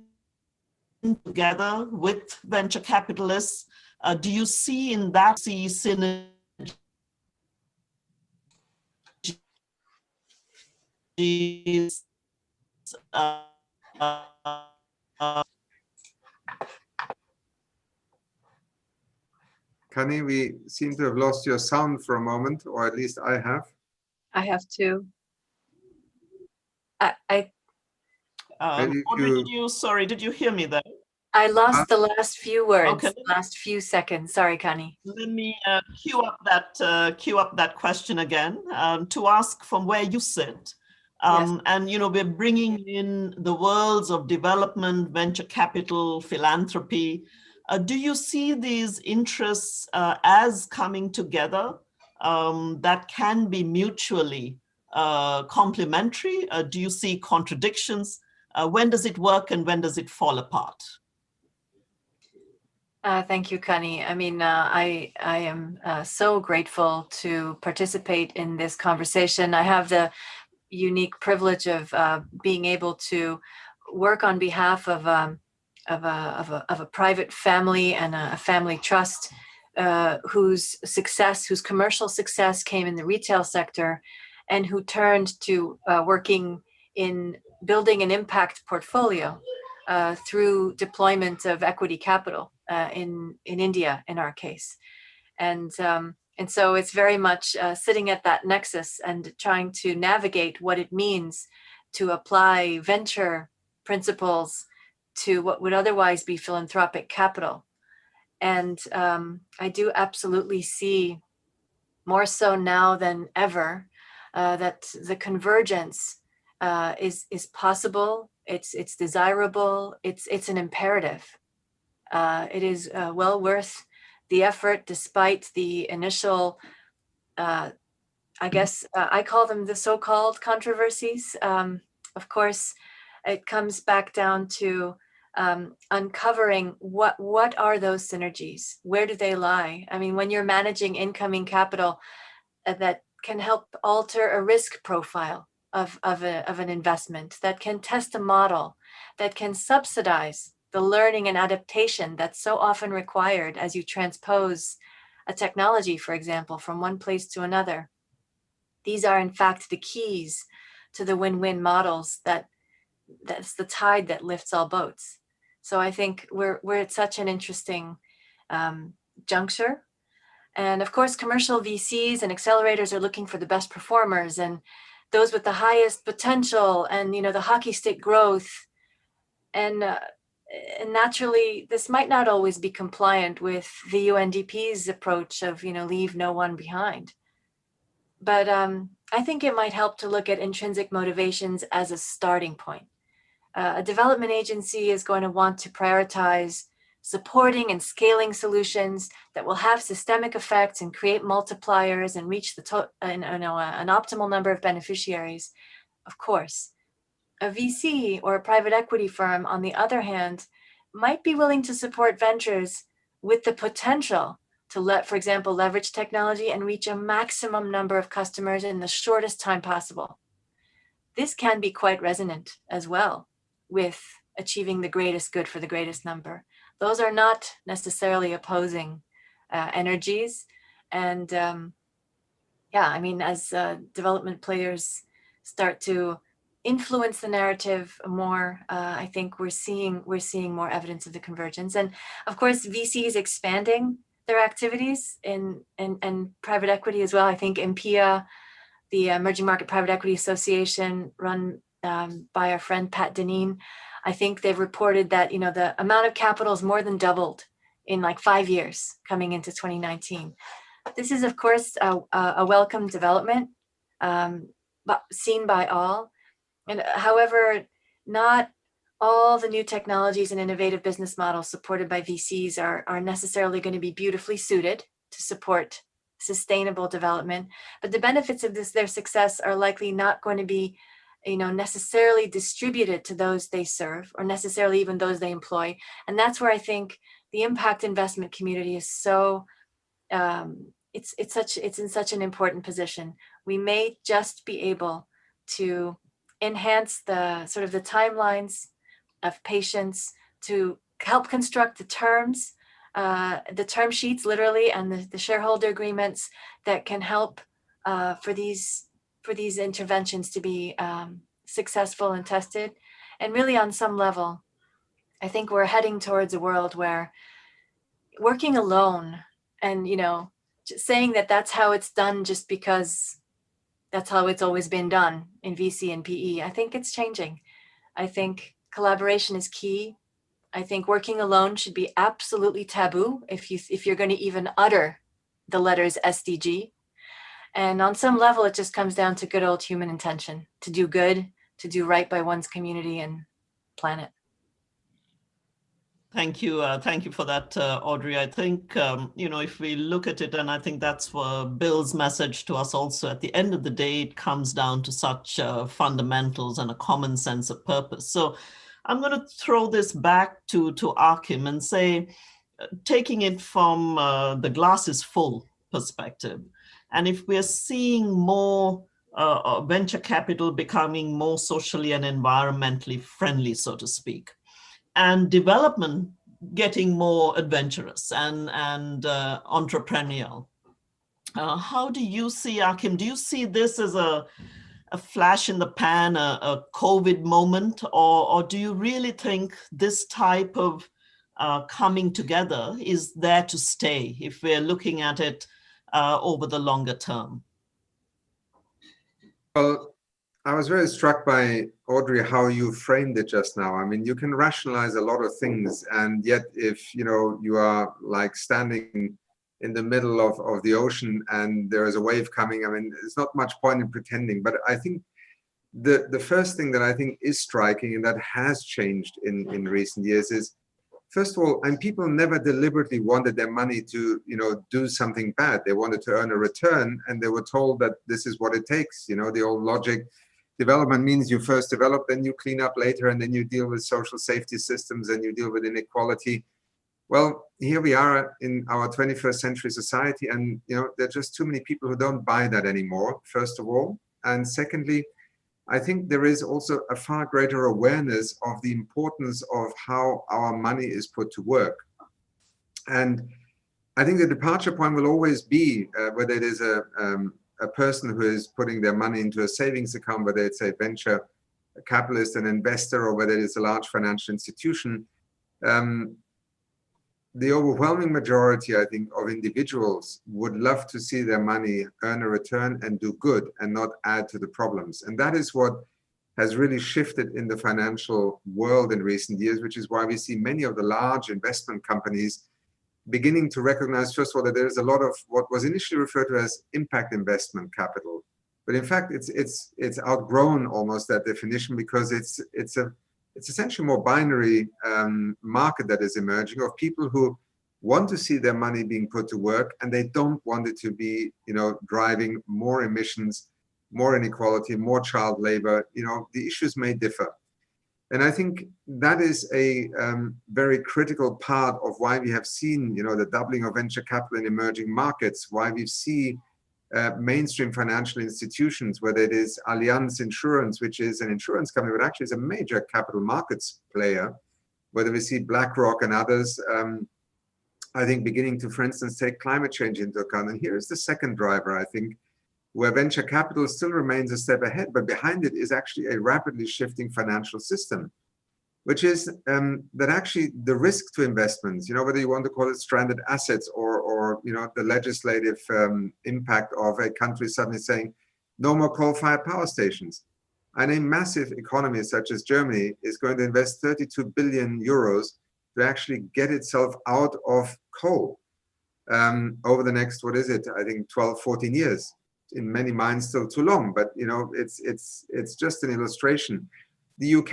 together with venture capitalists. Do you see in that synergies? Kanni, we seem to have lost your sound for a moment, or at least I have. I have to. Audrey, did you hear me there? I lost the last few words, okay. Last few seconds. Sorry, Kanni. Let me queue up that question again to ask from where you sit. Yes. And you know, we're bringing in the worlds of development, venture capital, philanthropy. Do you see these interests as coming together that can be mutually complementary? Do you see contradictions? When does it work and when does it fall apart? Thank you, Kanni. I mean, I am so grateful to participate in this conversation. I have the unique privilege of being able to work on behalf of a private family and a family trust whose commercial success came in the retail sector, and who turned to working in building an impact portfolio through deployment of equity capital in India, in our case. And so it's very much sitting at that nexus and trying to navigate what it means to apply venture principles to what would otherwise be philanthropic capital. And I do absolutely see, more so now than ever, that the convergence is possible. It's desirable. It's an imperative. It is well worth the effort, despite the initial I guess I call them the so-called controversies. Of course, it comes back down to uncovering what are those synergies? Where do they lie? I mean, when you're managing incoming capital that can help alter a risk profile of an investment, that can test a model, that can subsidize the learning and adaptation that's so often required as you transpose a technology, for example, from one place to another. These are, in fact, the keys to the win-win models that's the tide that lifts all boats. So I think we're at such an interesting juncture. And of course, commercial VCs and accelerators are looking for the best performers and those with the highest potential and, the hockey stick growth. And naturally, this might not always be compliant with the UNDP's approach of, leave no one behind. But I think it might help to look at intrinsic motivations as a starting point. A development agency is going to want to prioritize supporting and scaling solutions that will have systemic effects and create multipliers and reach an optimal number of beneficiaries, of course. A VC or a private equity firm, on the other hand, might be willing to support ventures with the potential to, for example, leverage technology and reach a maximum number of customers in the shortest time possible. This can be quite resonant as well with achieving the greatest good for the greatest number. Those are not necessarily opposing energies. And as development players start to influence the narrative more, I think we're seeing more evidence of the convergence. And of course, VCs expanding their activities and private equity as well. I think IMPIA, the Emerging Market Private Equity Association, run by our friend Pat Deneen, I think they've reported that the amount of capital is more than doubled in like 5 years coming into 2019. This is, of course, a welcome development, but seen by all. And however, not all the new technologies and innovative business models supported by VCs are necessarily going to be beautifully suited to support sustainable development. But the benefits of their success are likely not going to be necessarily distributed to those they serve or necessarily even those they employ. And that's where I think the impact investment community is so, it's in such an important position. We may just be able to enhance the sort of the timelines of patients, to help construct the terms, the term sheets literally, and the shareholder agreements that can help for these interventions to be successful and tested. And really on some level, I think we're heading towards a world where working alone and, just saying that that's how it's done just because that's how it's always been done in VC and PE, I think it's changing. I think collaboration is key. I think working alone should be absolutely taboo if you're going to even utter the letters SDG. And on some level, it just comes down to good old human intention, to do good, to do right by one's community and planet. Thank you for that, Audrey. I think, if we look at it, and I think that's Bill's message to us also, at the end of the day, it comes down to such fundamentals and a common sense of purpose. So I'm going to throw this back to Achim and say, taking it from the glass is full perspective, and if we're seeing more venture capital becoming more socially and environmentally friendly, so to speak, and development getting more adventurous and entrepreneurial. How do you see, Achim, do you see this as a flash in the pan, a COVID moment, or do you really think this type of coming together is there to stay if we're looking at it over the longer term? Well, I was very struck by, Audrey, how you framed it just now. I mean, you can rationalize a lot of things, and yet if you are like standing in the middle of the ocean and there is a wave coming, I mean, there's not much point in pretending. But I think the first thing that I think is striking and that has changed in recent years is first of all, and people never deliberately wanted their money to, do something bad. They wanted to earn a return, and they were told that this is what it takes. The old logic, development means you first develop, then you clean up later, and then you deal with social safety systems, and you deal with inequality. Well, here we are in our 21st century society, and there are just too many people who don't buy that anymore, first of all. And secondly, I think there is also a far greater awareness of the importance of how our money is put to work. And I think the departure point will always be whether it is a person who is putting their money into a savings account, whether it's a venture capitalist, an investor, or whether it's a large financial institution. The overwhelming majority, I think, of individuals would love to see their money earn a return and do good and not add to the problems. And that is what has really shifted in the financial world in recent years, which is why we see many of the large investment companies beginning to recognize, first of all, that there's a lot of what was initially referred to as impact investment capital. But in fact, it's outgrown almost that definition, because it's essentially more binary market that is emerging of people who want to see their money being put to work, and they don't want it to be, driving more emissions, more inequality, more child labor. The issues may differ. And I think that is a very critical part of why we have seen, the doubling of venture capital in emerging markets, why we see mainstream financial institutions, whether it is Allianz Insurance, which is an insurance company, but actually is a major capital markets player, whether we see BlackRock and others, I think beginning to, for instance, take climate change into account. And here is the second driver, I think, where venture capital still remains a step ahead, but behind it is actually a rapidly shifting financial system, which is that actually the risk to investments, whether you want to call it stranded assets or the legislative impact of a country suddenly saying no more coal-fired power stations. And a massive economy such as Germany is going to invest 32 billion euros to actually get itself out of coal over the next, I think 12, 14 years. In many minds still too long, but it's just an illustration. The UK,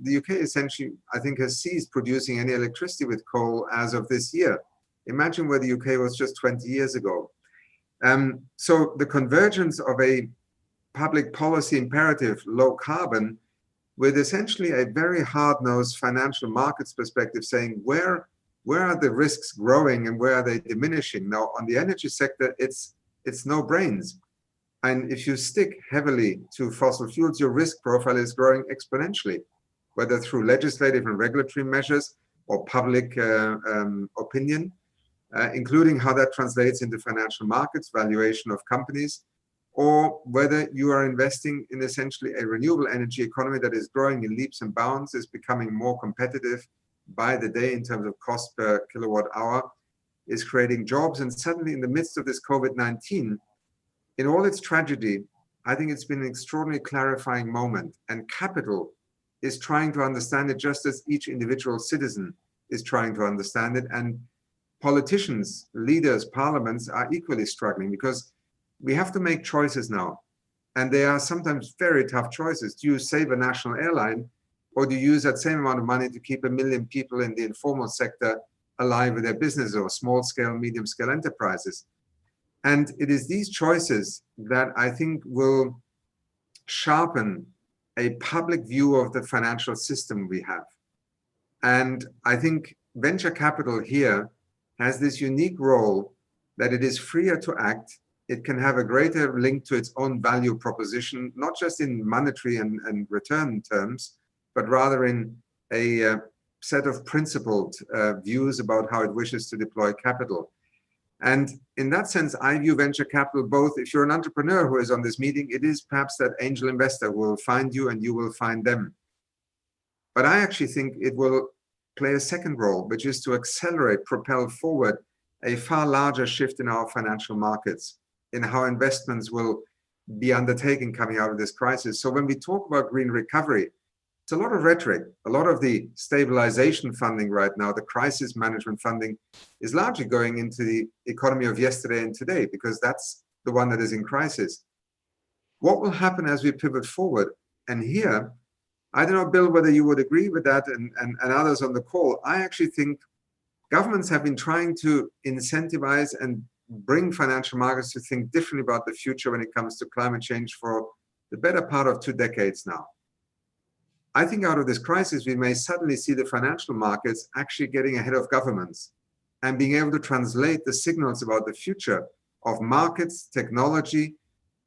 the UK essentially, I think, has ceased producing any electricity with coal as of this year. Imagine where the UK was just 20 years ago. So the convergence of a public policy imperative, low carbon, with essentially a very hard-nosed financial markets perspective saying where are the risks growing and where are they diminishing? Now, on the energy sector, it's no brains. And if you stick heavily to fossil fuels, your risk profile is growing exponentially, whether through legislative and regulatory measures or public opinion, including how that translates into financial markets, valuation of companies, or whether you are investing in essentially a renewable energy economy that is growing in leaps and bounds, is becoming more competitive by the day in terms of cost per kilowatt hour, is creating jobs. And suddenly, in the midst of this COVID-19, in all its tragedy, I think it's been an extraordinarily clarifying moment. And capital is trying to understand it just as each individual citizen is trying to understand it. And politicians, leaders, parliaments are equally struggling, because we have to make choices now. And they are sometimes very tough choices. Do you save a national airline, or do you use that same amount of money to keep 1 million people in the informal sector alive with their business, or small scale, medium scale enterprises? And it is these choices that I think will sharpen a public view of the financial system we have. And I think venture capital here has this unique role that it is freer to act. It can have a greater link to its own value proposition, not just in monetary and return terms, but rather in a set of principled views about how it wishes to deploy capital. And in that sense, I view venture capital both, if you're an entrepreneur who is on this meeting, it is perhaps that angel investor who will find you and you will find them. But I actually think it will play a second role, which is to accelerate, propel forward a far larger shift in our financial markets, in how investments will be undertaken coming out of this crisis. So when we talk about green recovery, it's a lot of rhetoric. A lot of the stabilization funding right now, the crisis management funding, is largely going into the economy of yesterday and today, because that's the one that is in crisis. What will happen as we pivot forward? And here, I don't know, Bill, whether you would agree with that and others on the call. I actually think governments have been trying to incentivize and bring financial markets to think differently about the future when it comes to climate change for the better part of 2 decades now. I think out of this crisis, we may suddenly see the financial markets actually getting ahead of governments and being able to translate the signals about the future of markets, technology,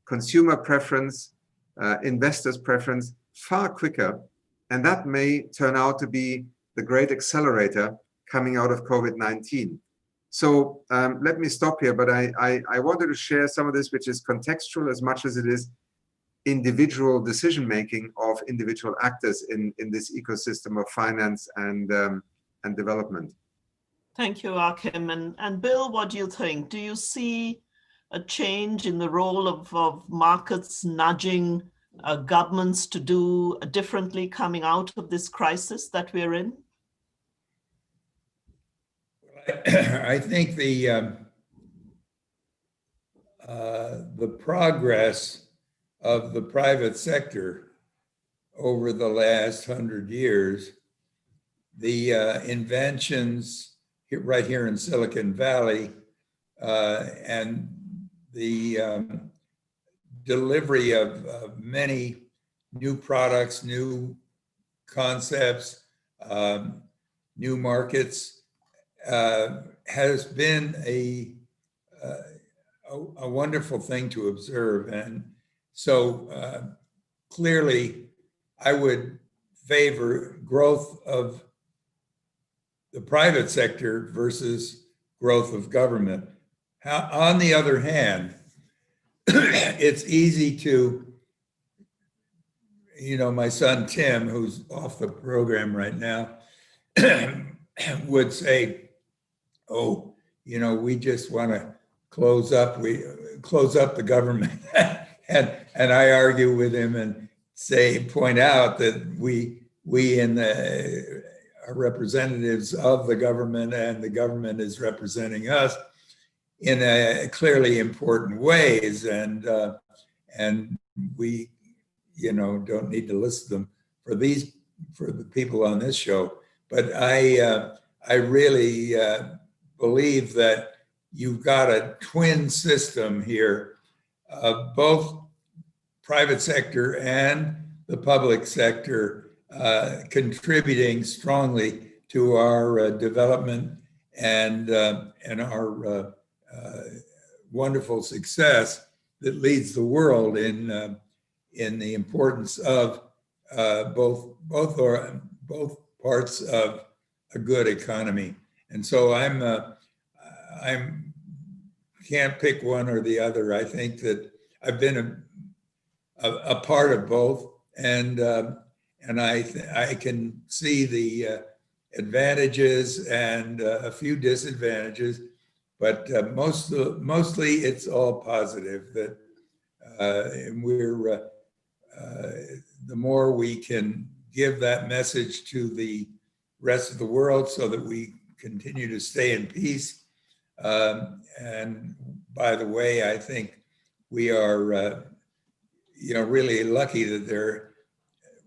consumer preference, investors' preference far quicker. And that may turn out to be the great accelerator coming out of COVID-19. So let me stop here, but I wanted to share some of this, which is contextual as much as it is individual decision-making of individual actors in this ecosystem of finance and development. Thank you, Achim. And Bill, what do you think? Do you see a change in the role of markets nudging governments to do differently coming out of this crisis that we're in? I think the progress of the private sector over the last 100 years, the inventions right here in Silicon Valley, and the delivery of many new products, new concepts, new markets, has been a wonderful thing to observe. And so clearly, I would favor growth of the private sector versus growth of government. On the other hand, it's easy to, my son Tim, who's off the program right now, would say, oh, we just want to close up the government. and I argue with him and point out that we are representatives of the government, and the government is representing us in a clearly important ways, and we don't need to list them for the people on this show. But I really believe that you've got a twin system here, both private sector and the public sector contributing strongly to our development and our wonderful success that leads the world in the importance of both parts of a good economy. And so I'm can't pick one or the other. I think that I've been a part of both, and I can see the advantages and a few disadvantages, but mostly it's all positive. That we're the more we can give that message to the rest of the world, so that we continue to stay in peace. And by the way, I think we are, really lucky that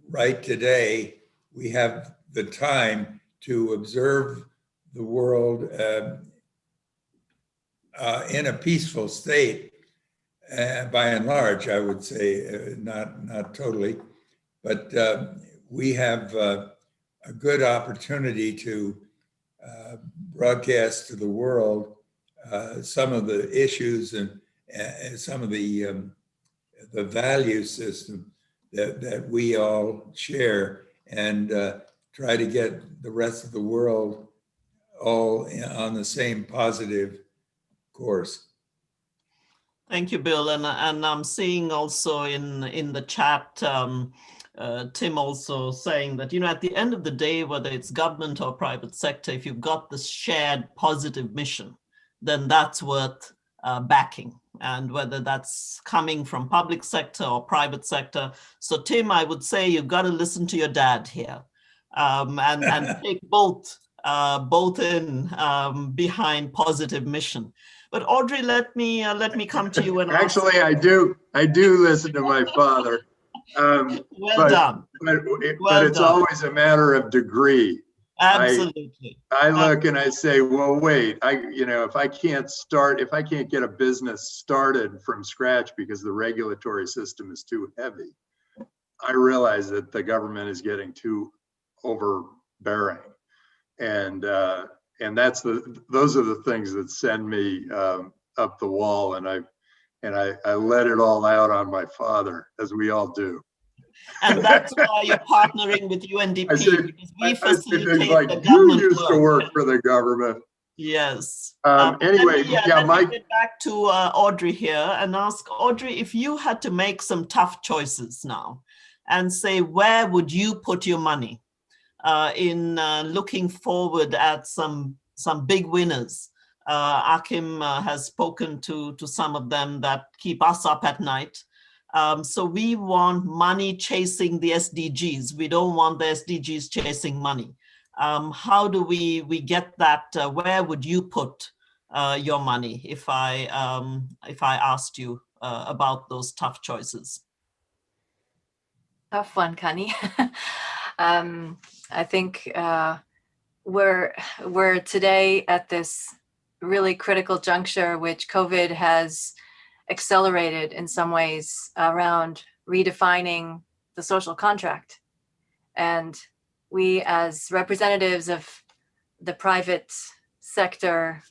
right today, we have the time to observe the world in a peaceful state, by and large, I would say, not totally, but we have a good opportunity to broadcast to the world some of the issues and some of the value system that we all share, and try to get the rest of the world all on the same positive course. Thank you, Bill. And I'm seeing also in the chat, Tim also saying that, at the end of the day, whether it's government or private sector, if you've got this shared positive mission, then that's worth backing. And whether that's coming from public sector or private sector. So Tim, I would say you've got to listen to your dad here, and take both in behind positive mission. But Audrey, let me come to you. And actually, I do listen to my father. Well done. But it's always a matter of degree. Absolutely. I look and I say, well, wait, if I can't get a business started from scratch because the regulatory system is too heavy, I realize that the government is getting too overbearing. And those are the things that send me up the wall. And I let it all out on my father, as we all do. And that's why you're partnering with UNDP, because we facilitate like, the government you used to work for the government. Yes. Anyway, let me get back to Audrey here and ask Audrey, if you had to make some tough choices now and say, where would you put your money in looking forward at some big winners? Achim has spoken to some of them that keep us up at night. So we want money chasing the SDGs. We don't want the SDGs chasing money. How do we get that? Where would you put your money if I asked you about those tough choices? Tough one, Kanni. I think we're today at this really critical juncture, which COVID has accelerated in some ways around redefining the social contract. And we, as representatives of the private sector,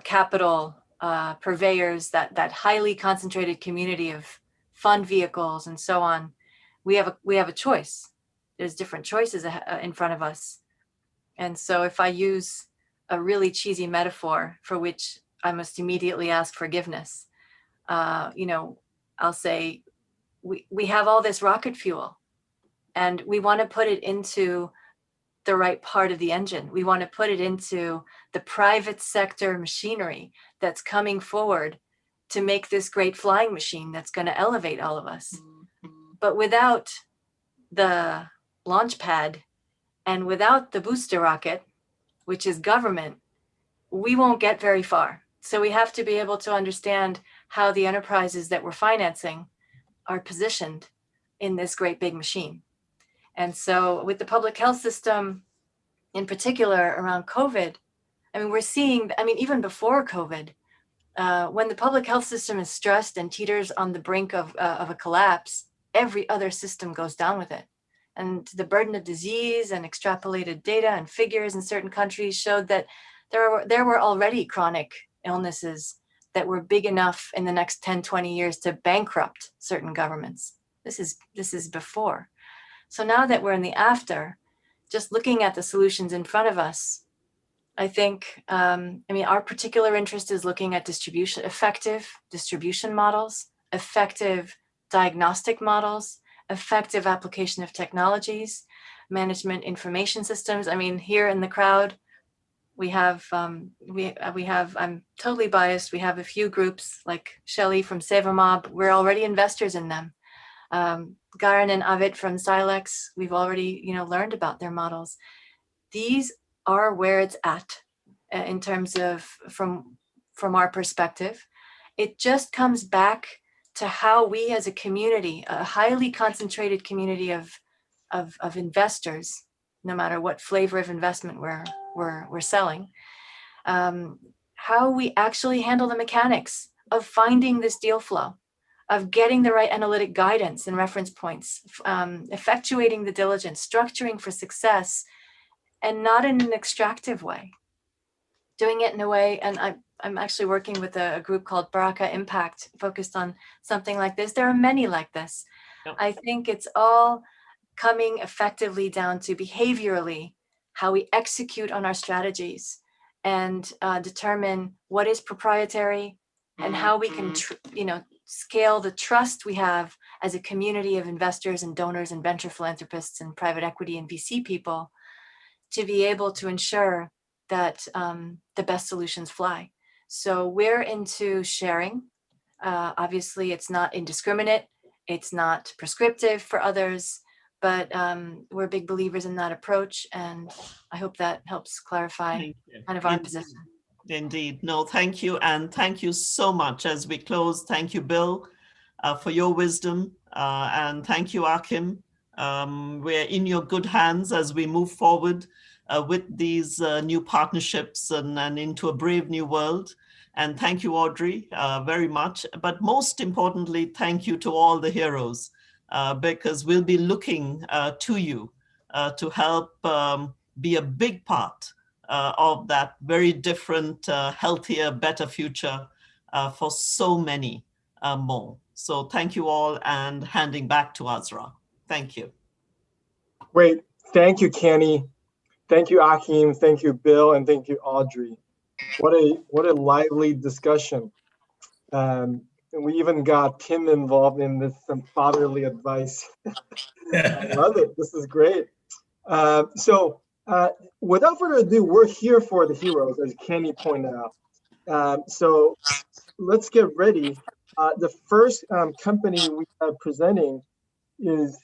capital purveyors, that highly concentrated community of fund vehicles and so on, we have a choice. There's different choices in front of us. And so if I use a really cheesy metaphor for which I must immediately ask forgiveness, I'll say we have all this rocket fuel and we want to put it into the right part of the engine. We want to put it into the private sector machinery that's coming forward to make this great flying machine that's going to elevate all of us. But without the launch pad and without the booster rocket, which is government, we won't get very far. So we have to be able to understand how the enterprises that we're financing are positioned in this great big machine. And so with the public health system, in particular around COVID, we're seeing, even before COVID, when the public health system is stressed and teeters on the brink of a collapse, every other system goes down with it. And the burden of disease and extrapolated data and figures in certain countries showed that there were already chronic illnesses that were big enough in the next 10, 20 years to bankrupt certain governments. This is before. So now that we're in the after, just looking at the solutions in front of us, I think, our particular interest is looking at effective distribution models, effective diagnostic models, effective application of technologies, management information systems. Here in the crowd, we have, I'm totally biased. We have a few groups like Shelley from SaverMob. We're already investors in them. Garin and Avid from Silex, we've already, learned about their models. These are where it's at in terms of from our perspective. It just comes back to how we as a community, a highly concentrated community of investors, no matter what flavor of investment we're selling, how we actually handle the mechanics of finding this deal flow, of getting the right analytic guidance and reference points, effectuating the diligence, structuring for success, and not in an extractive way, doing it in a way, and I'm actually working with a group called Baraka Impact focused on something like this. There are many like this. Yep. I think it's all coming effectively down to behaviorally how we execute on our strategies and determine what is proprietary and how we can scale the trust we have as a community of investors and donors and venture philanthropists and private equity and VC people to be able to ensure that the best solutions fly. So we're into sharing. Obviously, it's not indiscriminate. It's not prescriptive for others, but we're big believers in that approach. And I hope that helps clarify kind of our position. Indeed. No, thank you. And thank you so much. As we close, thank you, Bill, for your wisdom. And thank you, Achim. We're in your good hands as we move forward with these new partnerships and into a brave new world. And thank you, Audrey, very much. But most importantly, thank you to all the heroes, because we'll be looking to you to help be a big part of that very different, healthier, better future for so many more. So thank you all, and handing back to Azra. Thank you. Great. Thank you, Kanni. Thank you, Achim. Thank you, Bill, and thank you, Audrey. What a lively discussion. And we even got Tim involved in this, some fatherly advice. I love it. This is great. So without further ado, we're here for the heroes, as Kanni pointed out. So let's get ready. The first company we are presenting is